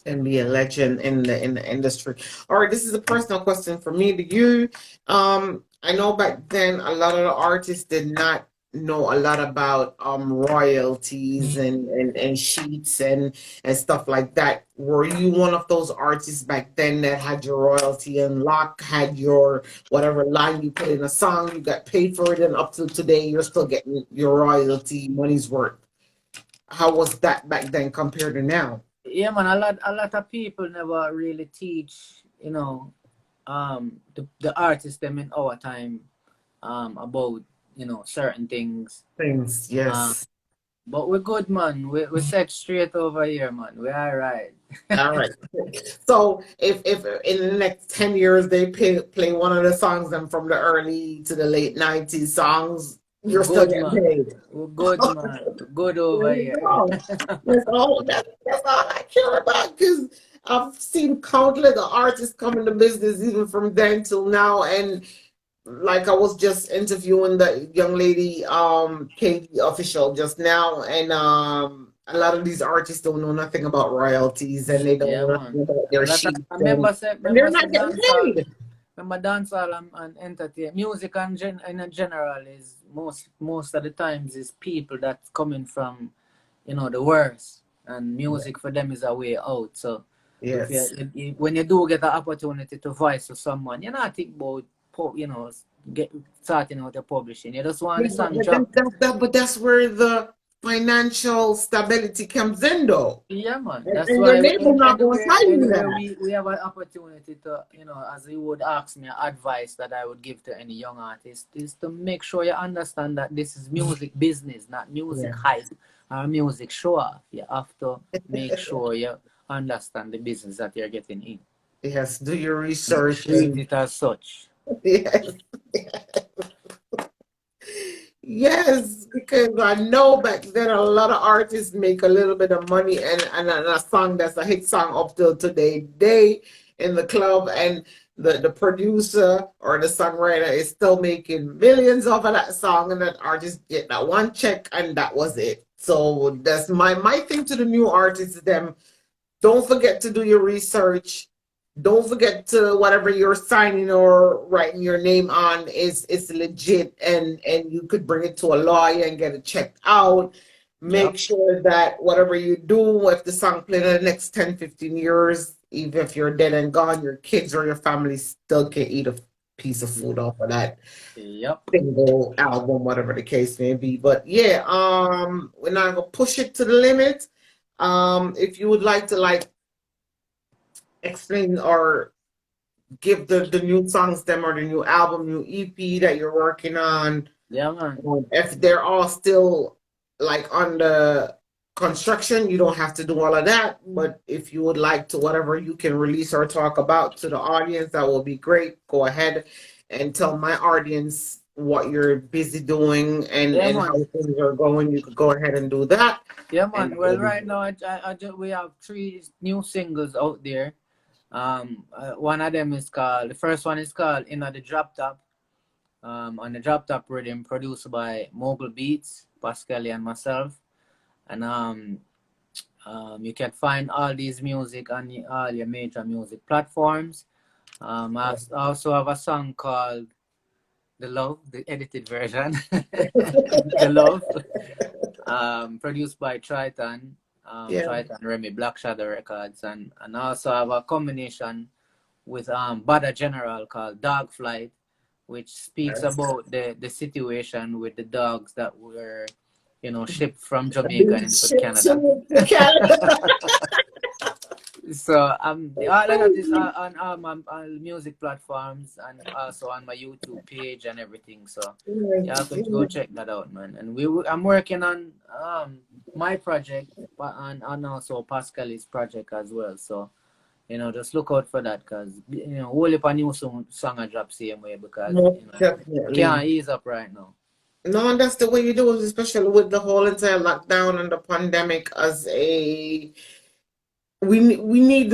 And be a legend in the industry. All right, this is a personal question for me to you. I know back then a lot of the artists did not know a lot about royalties and sheets and stuff like that. Were you one of those artists back then that had your royalty unlocked, had your whatever line you put in a song, you got paid for it, and up to today you're still getting your royalty money's worth? How was that back then compared to now? Yeah, man. A lot of people never really teach, the artists them in our time, about certain things. Things, Um, yes. but we're good, man. We're set straight over here, man. We're all right. All right. So if in the next 10 years they play one of the songs them from the early to the late 90s songs, We're you're still good, getting man. paid. We're good, man. We're good There over you here. go. That's all I care about because I've seen countless artists come into business even from then till now. And like I was just interviewing the young lady, Katie official just now, and a lot of these artists don't know nothing about royalties and they don't Yeah, know nothing man. about A their lot of sheets I remember say and they're remember say not getting dancehall. paid. Remember dancehall and entertain music and in a general is most of the times is people that's coming from the worst, and music for them is a way out. So if Yes. when you do get the opportunity to voice for someone, you're not think about get starting out your publishing. You just want Yeah, the song but drop. but that's where the financial stability comes in, though. Yeah, man. That's And your why label not going to tell you anywhere that. we have an opportunity to, as you would ask me, advice that I would give to any young artist is to make sure you understand that this is music business, not music Yeah. hype or music show off. You have to make sure you understand the business that you're getting in Yes, do your and research treat and it as such. yes. Yes, because I know back then a lot of artists make a little bit of money and a song that's a hit song up till today day in the club and the producer or the songwriter is still making millions off of that song and that artist get that one check and that was it. So that's my thing to the new artists, them don't forget to do your research. Don't forget to whatever you're signing or writing your name on is legit and you could bring it to a lawyer and get it checked out. Make Yep. sure that whatever you do, if the song played in the next 10, 15 years, even if you're dead and gone, your kids or your family still can eat a piece of food off of that Yep. single album, whatever the case may be. But yeah, we're not gonna push it to the limit. If you would like to explain or give the new songs them or the new album, new EP that you're working on, Yeah, man. if they're all still like on the construction, you don't have to do all of that. But if you would like to, whatever you can release or talk about to the audience, that will be great. Go ahead and tell my audience what you're busy doing Yeah, and how man. things are going. You could go ahead and do that. Yeah, And man. Well, right now, we have 3 new singles out there. One of them is called, the first one is called In the Drop Top. On the Drop Top rhythm, produced by Mogul Beats, Pascal and myself. And you can find all these music on all your major music platforms. I also have a song called The Love, the edited version. The Love, produced by Triton, yeah, Triton Remy Black Shadow Records, and also have a combination with Bada General called Dog Flight, which speaks yes. about the situation with the dogs that were, shipped from Jamaica into Canada. So all of that is on all my music platforms and also on my YouTube page and everything. So you have to go check that out, man. And I'm working on my project and also Pascal's project as well. So just look out for that because whole heap of new song I drop same way because Most we can't definitely. ease up right now. No, and that's the way you do it, especially with the whole entire lockdown and the pandemic as a we need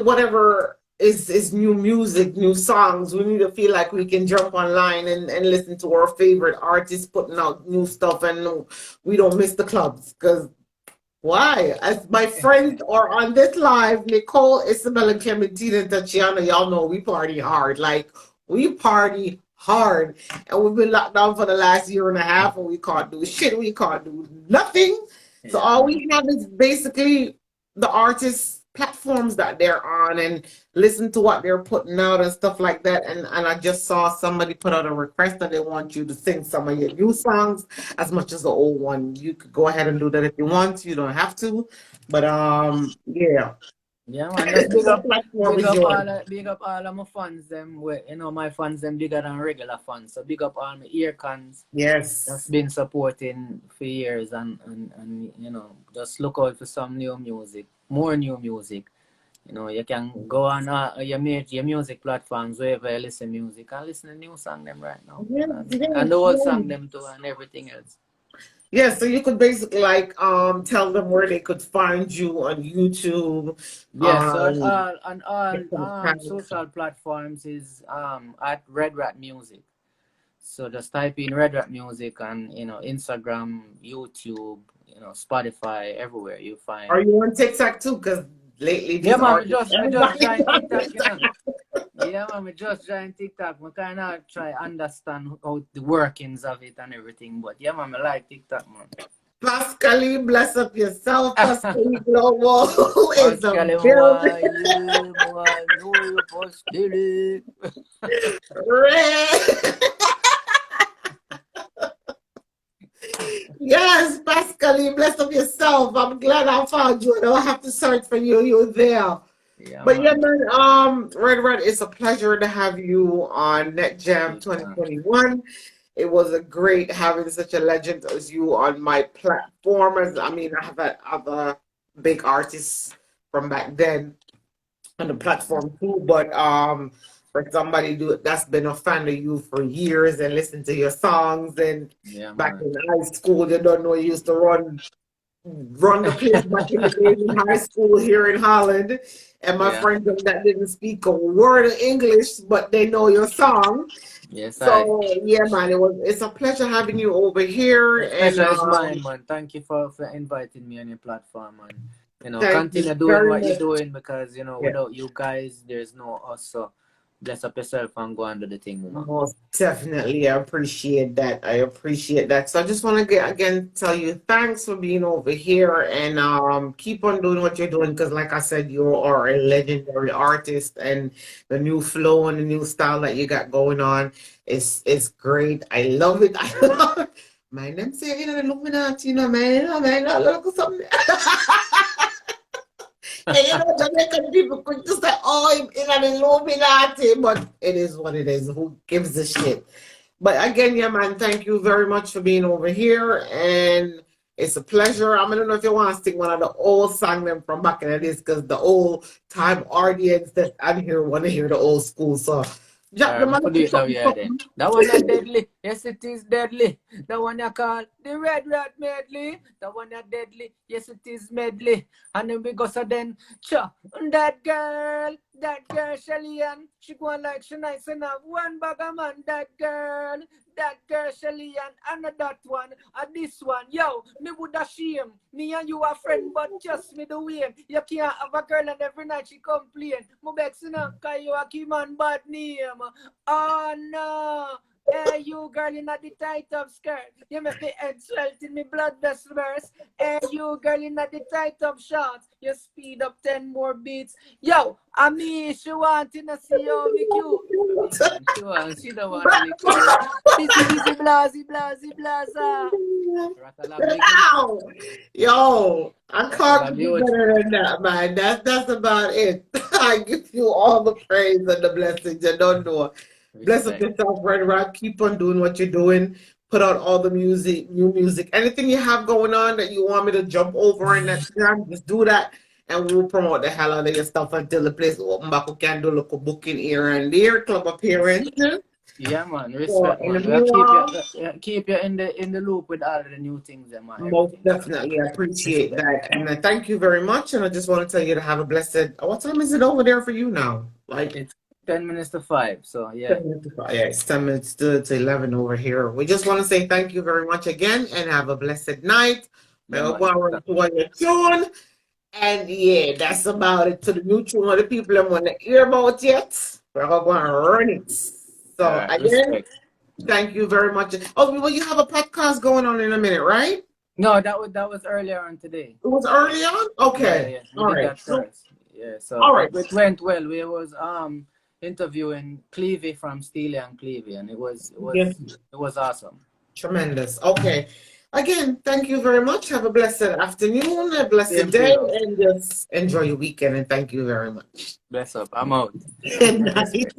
whatever is new music, new songs. We need to feel like we can jump online and listen to our favorite artists putting out new stuff and we don't miss the clubs because why? As my friends are on this live, Nicole, Isabel, and Clementina and Tatiana, y'all know we party hard. Like, we party hard. And we've been locked down for the last year and a half, and we can't do shit. We can't do nothing. So Yeah, all man. we have is basically the artists' platforms that they're on and listen to what they're putting out and stuff like that. And I just saw somebody put out a request that they want you to sing some of your new songs as much as the old one. You could go ahead and do that if you want. You don't have to. But yeah. Yeah, man. Just The platform is yours. big up all of my fans them. You know, my fans them bigger than regular fans. So big up all my ear cons that's Yes. been supporting for years, and you know, just look out for some new music, more new music. You know, you can go on your music platforms wherever you listen music and listen to new song them right now, Yes, and yes, the old yes. song them too, and everything else. Yeah, so you could basically like tell them where they could find you on YouTube, Yes, so um on all different channels. social platforms is at Red Rat Music. So just type in Red Rat Music on, you know, Instagram, YouTube, you know, Spotify, everywhere you Are find. you on TikTok too? Because lately Yeah, these man, artists, me just everybody's join on TikTok, you know. TikTok. Yeah, man, me just join TikTok. Me kind of try understand how the workings of it and everything. But yeah, man, I like TikTok, man. Pascali, bless up yourself. Pascali Global is a Pascal, building. moi, know you, Pascal. Yes, Pascali, bless up yourself. I'm glad I found you. I don't have to search for you. You're there. Yeah, But yeah, man. man, Red, it's a pleasure to have you on NedJam Yeah, man. 2021. It was a great having such a legend as you on my platform. As I mean, I have had other big artists from back then on the platform too, but for somebody that's been a fan of you for years and listen to your songs and Yeah, back man. in high school, you don't know you used to run the place back in the days in high school here in Holland. And my Yeah. friends that didn't speak a word of English, but they know your song. Yes, I. So yeah, man, it's a pleasure having you over here. The And pleasure is mine, man. Thank you for inviting me on your platform, and you know, thank you continue doing very what you're much. doing because you know, Yeah. without you guys, there's no us. So bless up yourself and go and do the thing, man. Most definitely. I appreciate that. I appreciate that. So I just want to get again tell you thanks for being over here and keep on doing what you're doing because like I said, you are a legendary artist and the new flow and the new style that you got going on is great. I love it. I love it. My name say you know the Illuminati, you know, man, look something. And you know, Jamaican people could just say, oh, in an Illuminati, but it is what it is. Who gives a shit? But again, yeah, man, thank you very much for being over here. And it's a pleasure. I don't know if you want to sing one of the old songs them from back in the days, because the old time audience that I'm here want to hear the old school song. Drop the Alright, money we do for it now, something, yeah, then. something. That one are deadly. Yes, it is deadly. The one you call the Red Rat Medley. The one are deadly. Yes, it is medley. And then we go so then, cha, that girl, Shelly Ann, she go on like she nice enough. One bag of man, that girl, Shelly Ann, and that one, and this one. Yo, me would shame. Me and you are friend, but just me the way. You can't have a girl and every night she complain. My vexing up, cause you a key man bad name. Oh no. Hey, you girl in the tight up skirt. You make me head swell till me blood vessel burst. Hey, you girl in the tight up shorts. You speed up 10 more beats. Yo, I mean, she wanting to see you, me cute. Man, she don't want to lick you. Busy, blaza. Ratala big. Wow. Yo, I Ratala can't do beauty. better than that, man. That's about it. I give you all the praise and the blessings. You don't know. Bless up Respect. yourself, Red Rock. Keep on doing what you're doing. Put out all the music, new music. Anything you have going on that you want me to jump over in that time, just do that. And we'll promote the hell out of your stuff until the place open back. We can do local booking here and there, club appearances. Yeah, man. So Respect, in the man. We'll meanwhile, keep you in the loop with all of the new things and most everything. So definitely, I appreciate respect. that. And I thank you very much. And I just want to tell you to have a blessed. What time is it over there for you now? Like It's 10 minutes to 5. So yeah. 10 minutes to five. Yeah, it's 10 minutes to 11 over here. We just want to say thank you very much again and have a blessed night. Yeah, We'll man. go on to what you're doing. And yeah, that's about it. To the mutual of the people that want to hear about yet. We're going to run it. All So right. again, Respect. thank you very much. Oh, well, you have a podcast going on in a minute, right? No, that was earlier on today. It was early on? Okay. Yeah. We All did right. that first. Yeah. So All right. it went well. We was interviewing Clevie from Steely and Clevie, and it was Yes. awesome. Tremendous. Okay. Again, thank you very much. Have a blessed afternoon, a blessed Same to day, you. and just enjoy your weekend. And thank you very much. Bless up. I'm out. Good night.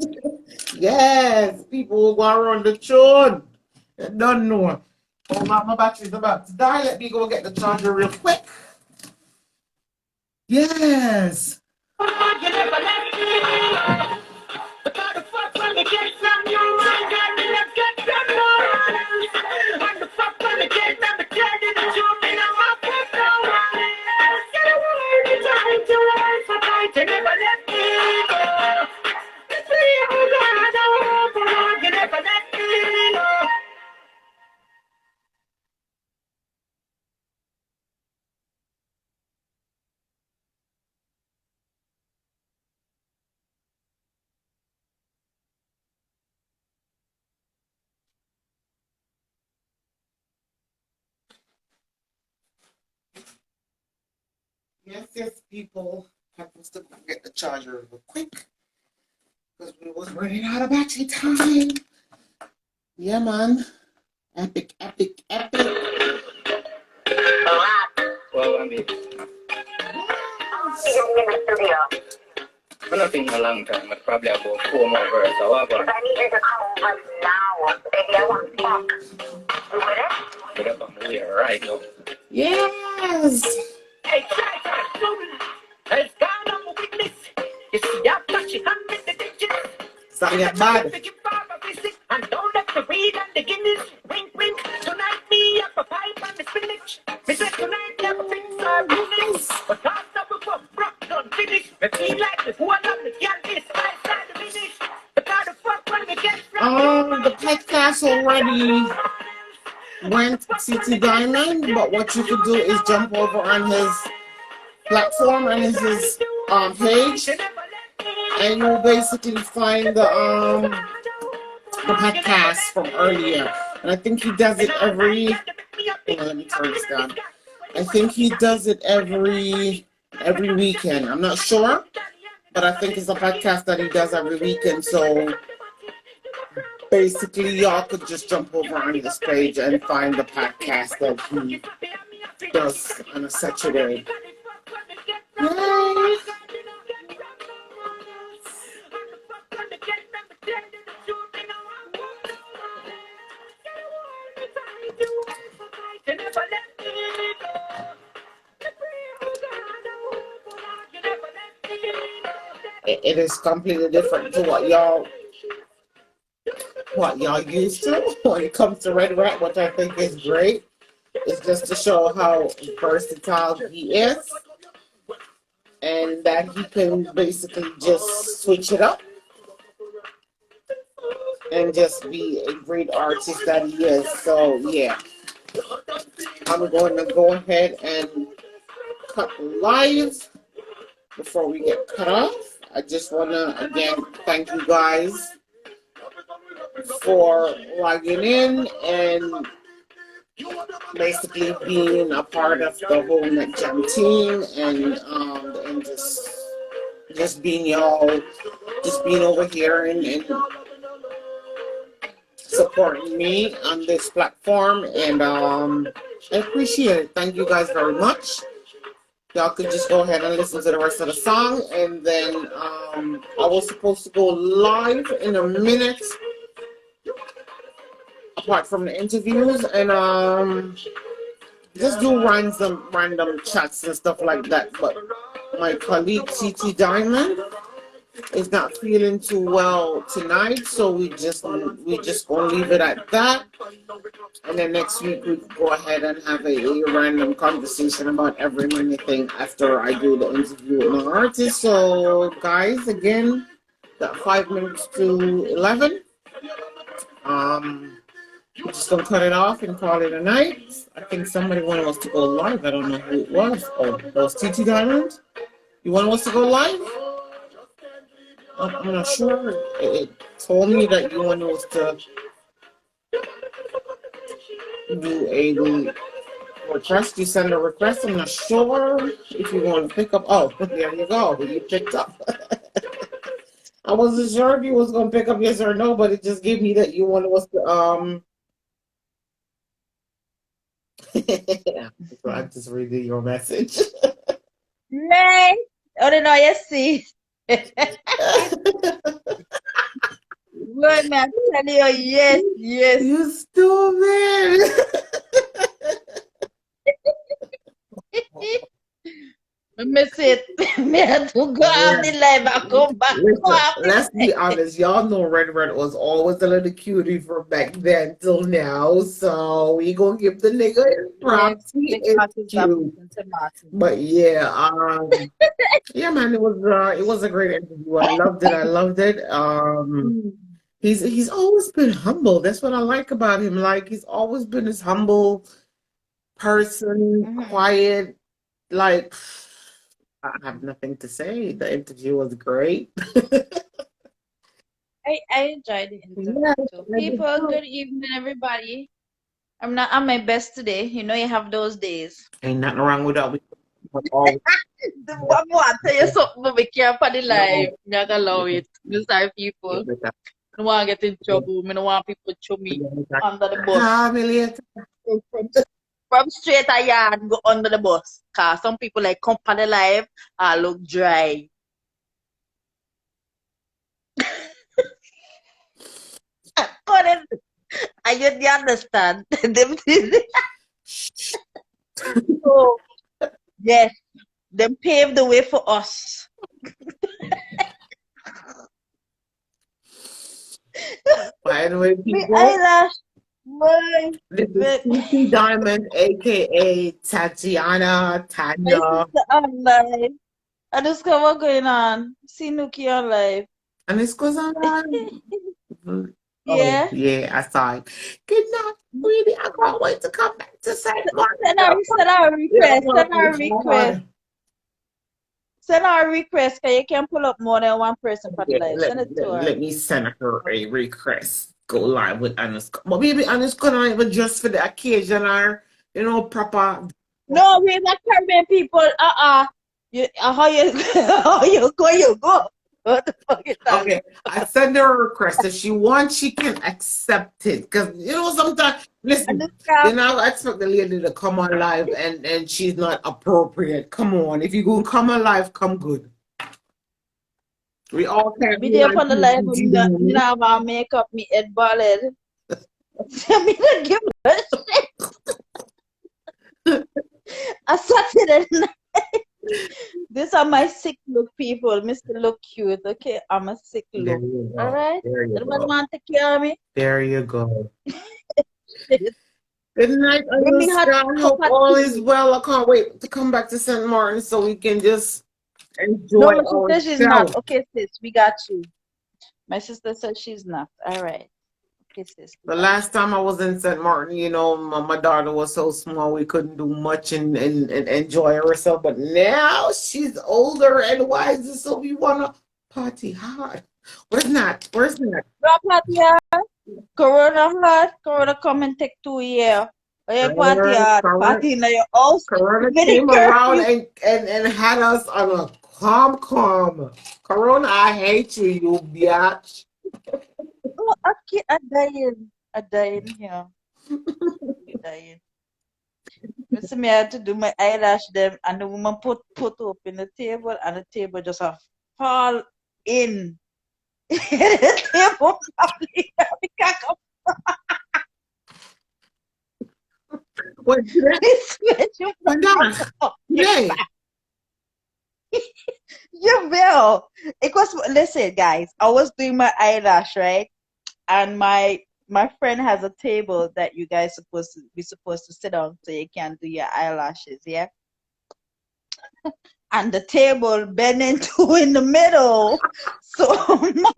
Yes, people will go around the tune. You don't know. Oh, my battery's about to die. Let me go get the charger real quick. Yes. Yes, yes, people. I have to go get the charger real quick because we was running out of battery time. Yeah, man. Epic, epic, epic. Well, I mean, nothing a long time, but probably about 4 more verses. However, I need you to come over now. Baby, I want to talk. You with it? Get up on the way right now. Yes. Hey, it's gone on the witness. You see, I've got you with the digits. Something get bad. And don't let the weed and the Guinness wink, wink. Tonight, me up a pipe and the spinach. Me say tonight, never fix our business. But after we come, rock done finish. Me feel like the one of the girl is my side to finish. But how the fuck when we get The podcast already went City Diamond, but what you could do is jump over on his platform and his page, and you'll basically find the podcast from earlier. And I think he does it every. Hold on, let me turn this down. I think he does it every weekend. I'm not sure, but I think it's a podcast that he does every weekend. So basically, y'all could just jump over on this page and find the podcast that he does on a Saturday. Yay! It is completely different to what y'all used to when it comes to Red Rat, which I think is great. It's just to show how versatile he is and that he can basically just switch it up and just be a great artist that he is. So yeah, I'm going to go ahead and cut live before we get cut off. I just want to again thank you guys for logging in and basically being a part of the whole NedJamm team and just being y'all, just being over here and supporting me on this platform, and I appreciate it. Thank you guys very much. Y'all could just go ahead and listen to the rest of the song, and then I was supposed to go live in a minute apart from the interviews, and just do random chats and stuff like that. But my colleague TT Diamond is not feeling too well tonight, so we just gonna leave it at that. And then next week we could go ahead and have a random conversation about every minute thing after I do the interview with my artist. So guys, again, got 5 minutes to 11. We're just gonna cut it off and call it a night. I think somebody wanted us to go live. I don't know who it was. Oh, that was TT Diamond. You wanted us to go live? I'm not sure. It told me that you wanted us to do a request. You send a request. I'm not sure if you want to pick up. Oh, there you go. You picked up. I wasn't sure if you was gonna pick up yes or no, but it just gave me that you wanted us to So I'm just reading your message. Right? Oh, no, you see. Boy, man, I tell you, yes, yes. You stupid. I miss it. Me have to go off the live and come back. Go Listen, off the let's be honest. Y'all know Red Red was always a little cutie from back then till now. So we gonna give the nigga his Yes, props. He big is Martin stop cute. listen to Martin. But yeah, yeah, man, it was a great interview. I loved it. I loved it. Mm. He's always been humble. That's what I like about him. Like he's always been this humble person, Mm-hmm. quiet. Like I have nothing to say. The interview was great. I enjoyed the interview Yeah, too. I did People, too. good evening, everybody. I'm not on my best today. You know, you have those days. Ain't nothing wrong with that. We always I want to tell you something, but we can't for the live. no. I'm not gonna allow it. This type people. I don't want to get in trouble. I don't want people to throw me under the bus. Humiliate. From straight a yard, go under the bus. Cause some people like come for the live and look dry. Couldn't, I didn't understand. Them so, yes, them paved the way for us. By the way, Me people, eyelash, my, this is CC Diamond, aka Tatiana my Tanya. sister online. I just come what going on. See Nuki on live. And it's because I'm oh, Yeah. yeah, I saw it. Good night, sweetie. I can't wait to come back to St. Martin. Send her a Yeah, request. Send her a request. God. Send her a request because you can pull up more than one person for the Yeah, live. Send it to her. let me send her a request. Go live with Anuska. But maybe Anuska not even just for the occasion or, you know, proper. No, we're not Caribbean people. You, how you how you go, you go. What the fuck is that? Okay, I send her a request. If she wants, she can accept it. Because, you know, sometimes, listen, you know, I expect the lady to come on live and she's not appropriate. Come on. If you go come on live, come good. We all can't Me be there like on the live, PG, me not have my makeup, me head bald. Me not give a shit. I Saturday night. These are my sick look people. Mr. Look cute. Okay, I'm a sick There look. you All go. right. There you Everybody go. want to take care of me. There you go. Good night, Bring me hot Anuska. I cup hope of all is tea. well. I can't wait to come back to St. Martin so we can just enjoy No, she says she's not. ourselves. Okay, sis, we got you. My sister said she's not. All right. Okay, sis, we The got last time I was in St. Martin, you know, my daughter was so small we couldn't do much and enjoy herself. But now she's older and wiser, so we wanna party hard. Where's not? Where's not? you. Drop hot here. Corona hot. Corona come and take 2 years. Oh, yeah, party hard. Corona, Party in your house. Corona With the came around curfew. and had us on a calm. Corona, I hate you, you biatch. Oh, okay, I'm dying. I'm dying here. I'm dying. Listen, me I had to do my eyelash them and the woman put up in the table and the table just fall in. The table probably What today? Madonna, today. You will. It was listen, guys. I was doing my eyelash, right? And my friend has a table that you guys supposed to sit on so you can do your eyelashes, yeah? And the table bending two in the middle. So my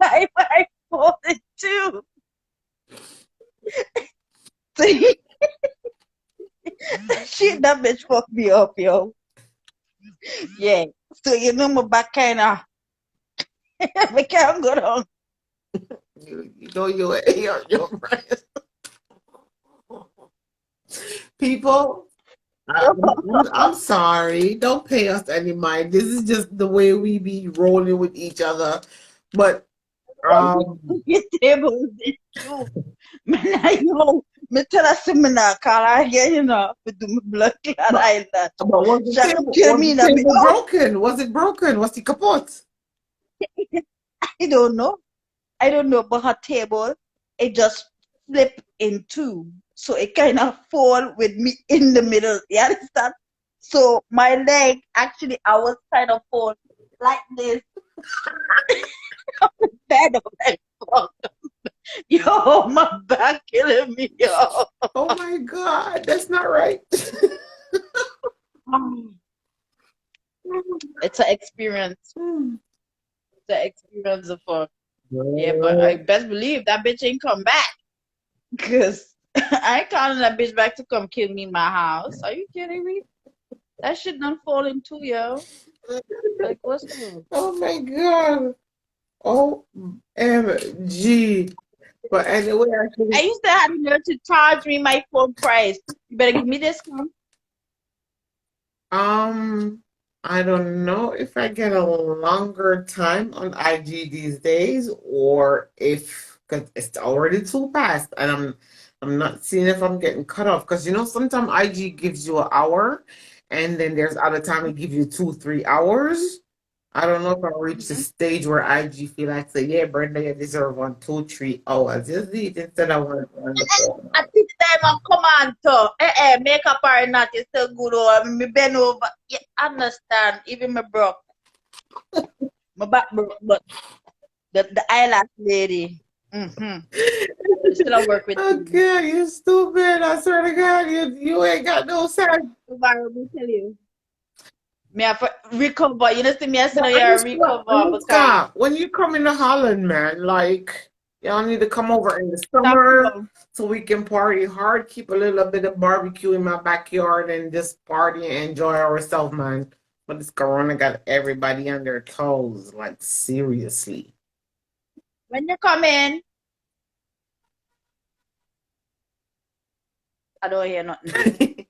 I folded too. So that bitch fucked me up, yo. Yeah. So you know my back kinda we can't go down. You know you're right. People, I'm sorry. Don't pay us any mind. This is just the way we be rolling with each other. But Your table is too. Man, Me tell her seminar call her again, you know, to do my blood clot But, eyelash. but was She have to kill was me in the a bit. table broken? Was it broken? Was it kaput? I don't know. I don't know, but her table, it just flip in two. So it kind of fall with me in the middle. You understand? So my leg, actually, I was kind of fall like this. Bed of like, fuck. Yo, my back killing me, yo. Oh my God, that's not right. It's an experience. Hmm. It's an experience of yeah, but I best believe that bitch ain't come back. Cause I ain't calling that bitch back to come kill me in my house. Are you kidding me? That shit done fall in two, yo. Like, what's up? Oh my God. OMG. But anyway, I actually, used to have the nerve to charge me my phone price. You better give me this one. um, I don't know if I get a longer time on IG these days or if because it's already too fast and I'm not seeing if I'm getting cut off because you know sometimes IG gives you an hour and then there's other time it gives you 2, 3 hours. I don't know if I reached the Mhm. stage where IG feel like say, yeah, Brenda, you deserve 1, 2, 3 hours. Just do it instead of one on the phone. At this time of command to makeup or not, it's still good or me bend over. You understand? Even me broke. My back broke, but the eyelash lady. Mm-hmm. You still a work with me. Okay, you stupid. I swear to God, you ain't got no sense. Tomorrow, me tell you. Me have to recover. You know, see me I sit But here recover because Anushka, when you come into Holland, man, like y'all need to come over in the that's summer all. so we can party hard, keep a little bit of barbecue in my backyard and just party and enjoy ourselves, man. But this corona got everybody on their toes, like seriously. When you come in, I don't hear nothing.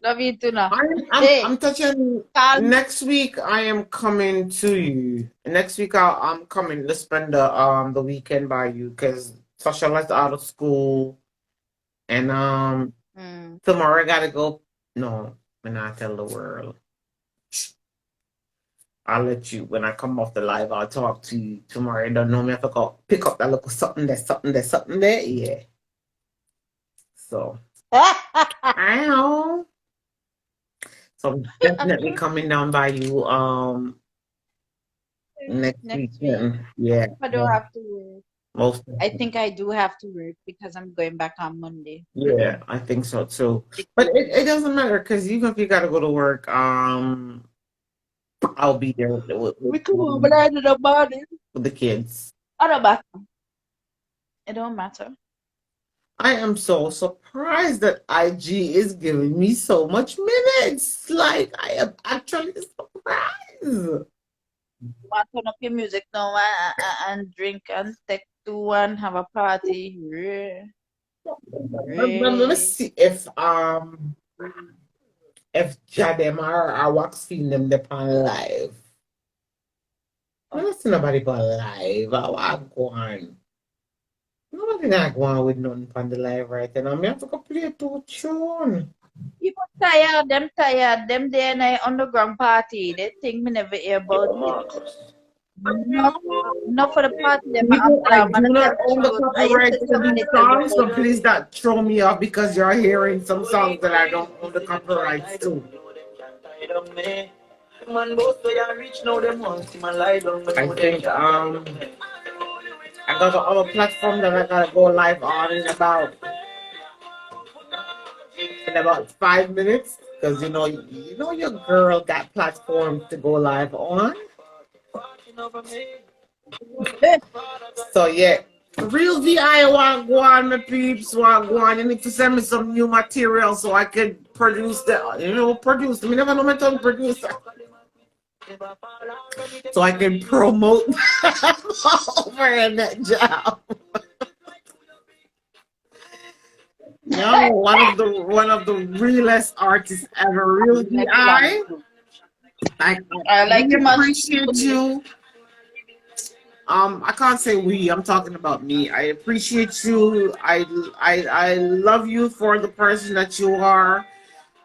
Love you too now. I'm Hey, touching call me. next week. I am coming to you. Next week I'm coming to spend the weekend by you because Sasha left out of school and Mm. tomorrow I gotta go. No, when I tell the world, I'll let you when I come off the live. I'll talk to you tomorrow. You don't know me. I have to go pick up that little something there. Yeah. So I know. So I'm definitely coming down by you next Next week, weekend. Yeah. I don't have to work. Most I think I do have to work because I'm going back on Monday. yeah, I think so too. Six But weeks. it doesn't matter because even if you gotta go to work, I'll be there We come over there in the morning. with the kids. I don't matter. It don't matter. I am so surprised that IG is giving me so much minutes. Like I am actually surprised. You want to turn up your music now and drink and take two and have a party. Yeah. Let me Yeah. see if Jadem or Waxine them they on live. I don't see nobody on live. I go on. Nobody not going with nothing on the live right now. I have to go play two tune. People tired, them day and I underground party. They think me never hear about it. No, not for the party them You know, I I'm do gonna tell not the own the truth. I used copyright to to some these little songs, so about it. please don't throw me off because you're hearing some songs that I don't own the copyrights to. I think I got another platform that I gotta go live on in about 5 minutes because you know your girl got platforms to go live on. So yeah, real VI want go on, my peeps want go on. You need to send me some new material so I can produce the produce. Me never know my tongue producer. So I can promote over in that job. You know, one of the realest artists ever, real Like you want VI. to. I I like really too much appreciate people. you. I can't say we. I'm talking about me. I appreciate you. I love you for the person that you are.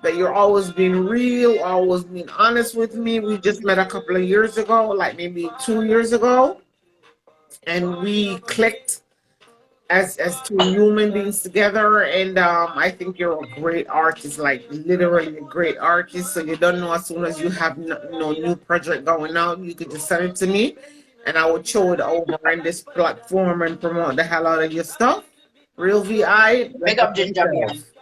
That you're always being real, always being honest with me. We just met a couple of years ago, like maybe 2 years ago, and we clicked as two human beings together. And I think you're a great artist, like literally a great artist. So you don't know, as soon as you have no new project going out, you could just send it to me, and I would show it over in this platform and promote the hell out of your stuff. Real VI, Big best up of Ginger Beer. yourself.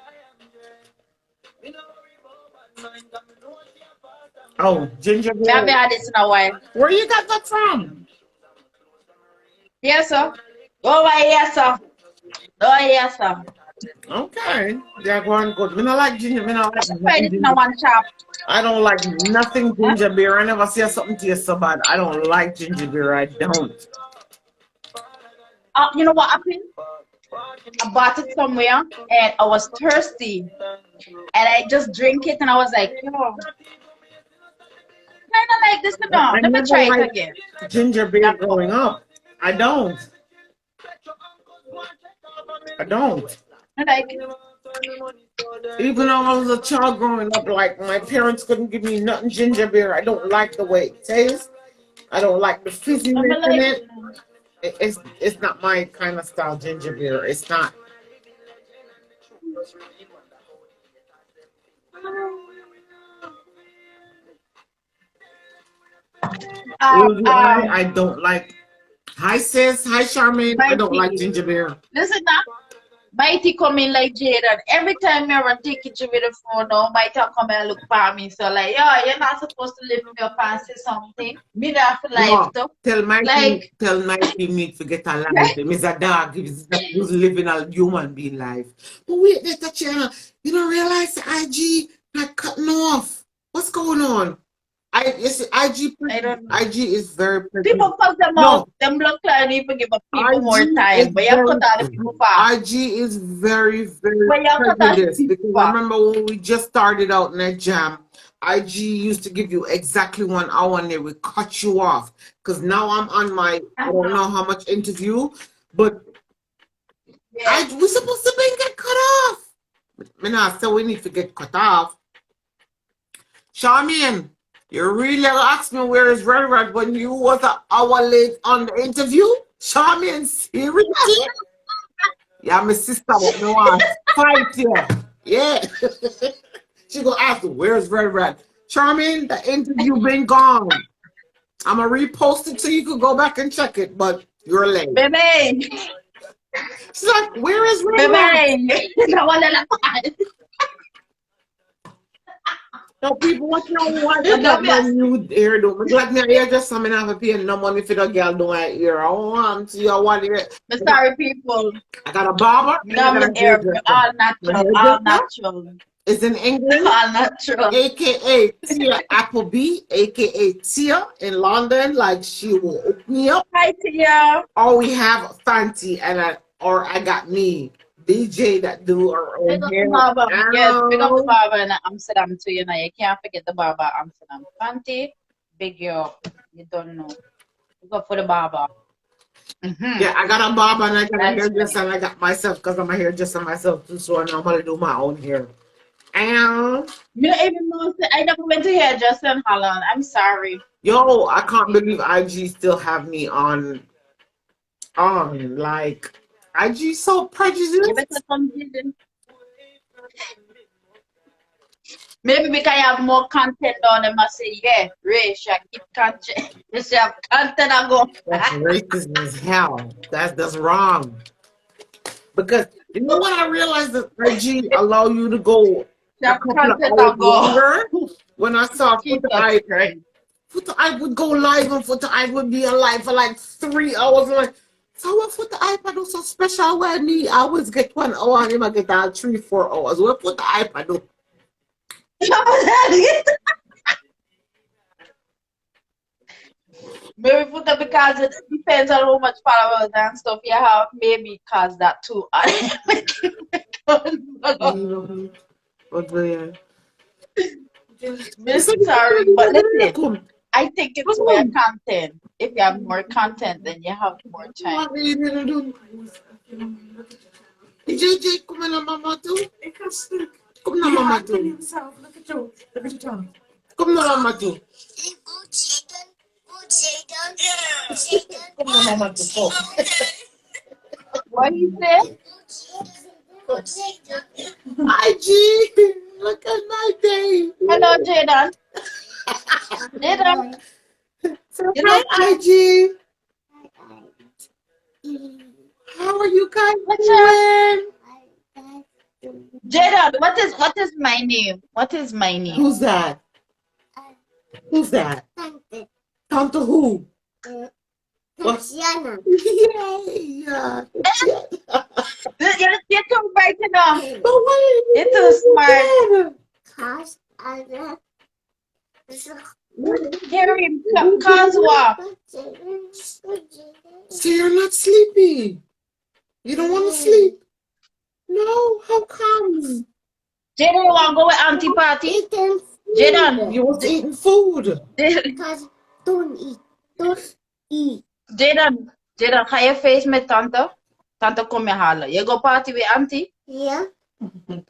Oh, ginger Me have beer. had this in a while. Where you got that from? Yes, sir. Oh, yes, sir. Oh, yes, sir. Okay. Yeah, go on good. Me not like ginger. Me not I like should find nothing it in a ginger. one shop. I don't like nothing Huh? ginger beer. I never see something taste so bad. I don't like ginger beer. I don't. You know what happened? I bought it somewhere and I was thirsty. And I just drink it and I was like, yo, kind of like this now. I Let me never try it liked again. ginger beer Yep. growing up. I don't. I don't. I like it. Even though I was a child growing up, like my parents couldn't give me nothing ginger beer. I don't like the way it tastes. I don't like the I'm fizziness in like it. It's not my kind of style ginger beer. It's not. um Ruby, um I don't like. Hi sis, hi Charmaine. I don't like Mighty. ginger beer. Listen now. Mighty come in like Jaden. Every time I run take it with the phone now, Mighty come and look for me. So like, yo, you're not supposed to lift me up and say something. Me that for life No, though. tell Like Mikey me to get a life. Him is a dog. He's not who's living a human being life. But wait, there's a channel. You don't realize the IG not cutting off. What's going on? It's IG. I don't know. IG is very pretty. People fuck them out. No, Them blood clot even give up people more IG is time. But you cut very all the people fast. IG is very But you cut all the prejudiced people because I fast. remember when we just started out NedJamm, IG used to give you exactly 1 hour and they would cut you off. Because now I'm on my I don't know how much interview, but Yeah. we supposed to be get cut off. Me nah say we need to get cut off. Charmian, you really asked me where is Red Red when you was an hour late on the interview? Charmian, seriously? Yeah, my sister, but no one fight here. Yeah. She gonna ask, where's Red Red? Charmaine, the interview been gone. I'm gonna repost it so you can go back and check it, but you're late. Baby. She's like, where is Red Red? Baby. Nawala na pa. So people, what you want about Don't be my asking. new hairdo? I'm glad my hair just something have to pay no money for the girl do my hair. I want to see I want it. I'm sorry, people. I got a barber Me and I love got my a hair. hairdresser. All My natural. All hairdresser natural. is in England. All natural. AKA Tia Appleby, AKA Tia in London, like she will hook me up. Hi, Tia. Or we have Fanti or I got me, DJ that do her Big own up hair. the barber. Yes, big up the Ow. barber in Amsterdam too. You know, you can't forget the barber Amsterdam. Fancy, big you up. You don't know. Go for the barber. Yeah, I got a barber and I got a That's hairdresser and I got myself because I'm a hairdresser myself too, so I normally do my own hair. And me don't even know. I never went to hairdresser in Holland. I'm sorry. yo, I can't believe IG still have me on like IG so You better prejudiced. come here. Maybe because I have more content on them, I say, yeah, Ray, she keep content. She have content, I go. That's racist as hell. That's wrong. Because you know what I realized that IG allow you to go She a have couple of content, I hours go. longer. When I saw Jesus Christ. Foot I would go live and Foot I would be alive for like 3 hours. I'm like, so what Foot iPad do so special where me? I always get 1 hour and him I get 3-4 hours. What Foot iPad do? Maybe put that because it depends on how much followers and stuff you have. Maybe cause that too. But yeah. Miss sorry, but listen. I think it's more content. If you have more content, then you have more time. What are you gonna do? JJ, come on, mama too. Come on, mama too. Come on, mama too. Come on, mama too. What he said? Hi, G. Look at my day. Hello, Jaden. Jaden, So, you look hi, IG. How are you guys what's up? doing? Jaden, what is my name? What is my name? Who's that? Who's that? Tante who? Tatiana. Yeah. You're too bright enough. But why are You're too smart. Cause I Hear him. Cause what? So you're not sleepy? You don't want to sleep? No, how come? Jaden, you want to go with Auntie Party? Jaden. You was eating food. Cause don't eat. Don't eat. Jaden, can you face me, Tante? Tante, come here, holla. You go party with Auntie? Yeah.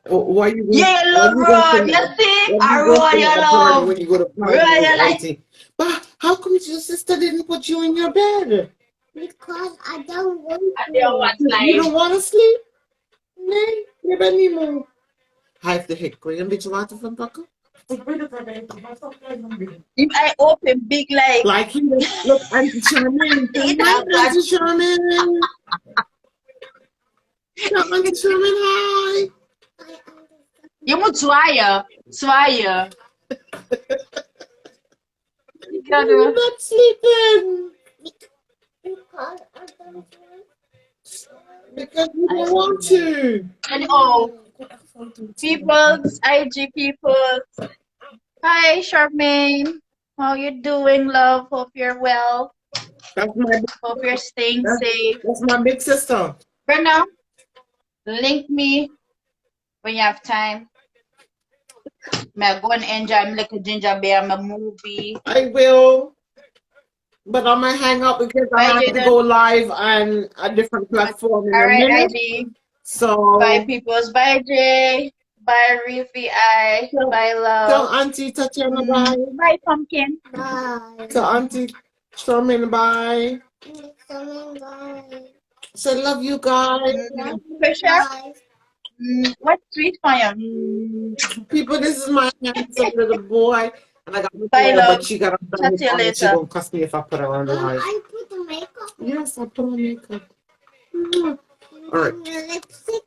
Why you? Yeah, you love Ron. You see? I run your love. When you go to party Run with your life. auntie. But how come your sister didn't put you in your bed? Because I don't want I don't want You life. don't want to sleep? Nee, je bent niet moe. Hij heeft de hik. Kun je een beetje water van pakken? If I open big like. Like here, look, Auntie Charmaine. You Hi, know what? Auntie Charmaine. Tell Auntie Charmaine hi. You moet zwaaien. Zwaaien. You You're gotta. not sleeping. because I don't want. Because you don't want to. And oh, people's IG people. Hi, Charmaine. How you doing, love? Hope you're well. That's my Hope you're staying safe. that's my big sister. Brenda, link me when you have time. May I go and enjoy my little ginger beer, my movie. I will. But I might hang up because I Bye, have to Jaden. go live on a different platform in All a right, minute. IG. So Bye, peoples. Bye, Jay. Bye, Reefy I. Tell- Bye, tell love. Auntie Tatiana bye. Bye, pumpkin. Bye. Tell Auntie Charmaine bye. Coming bye. Say love you guys. Fisher, Bye. what's sweet for you? People, this is my handsome little boy. And I got my Bye, daughter, love. but she got a Chat to you on and she later. gonna cuss me if I put her on live. I put the makeup Yes, I put on makeup. All right. on your lipstick.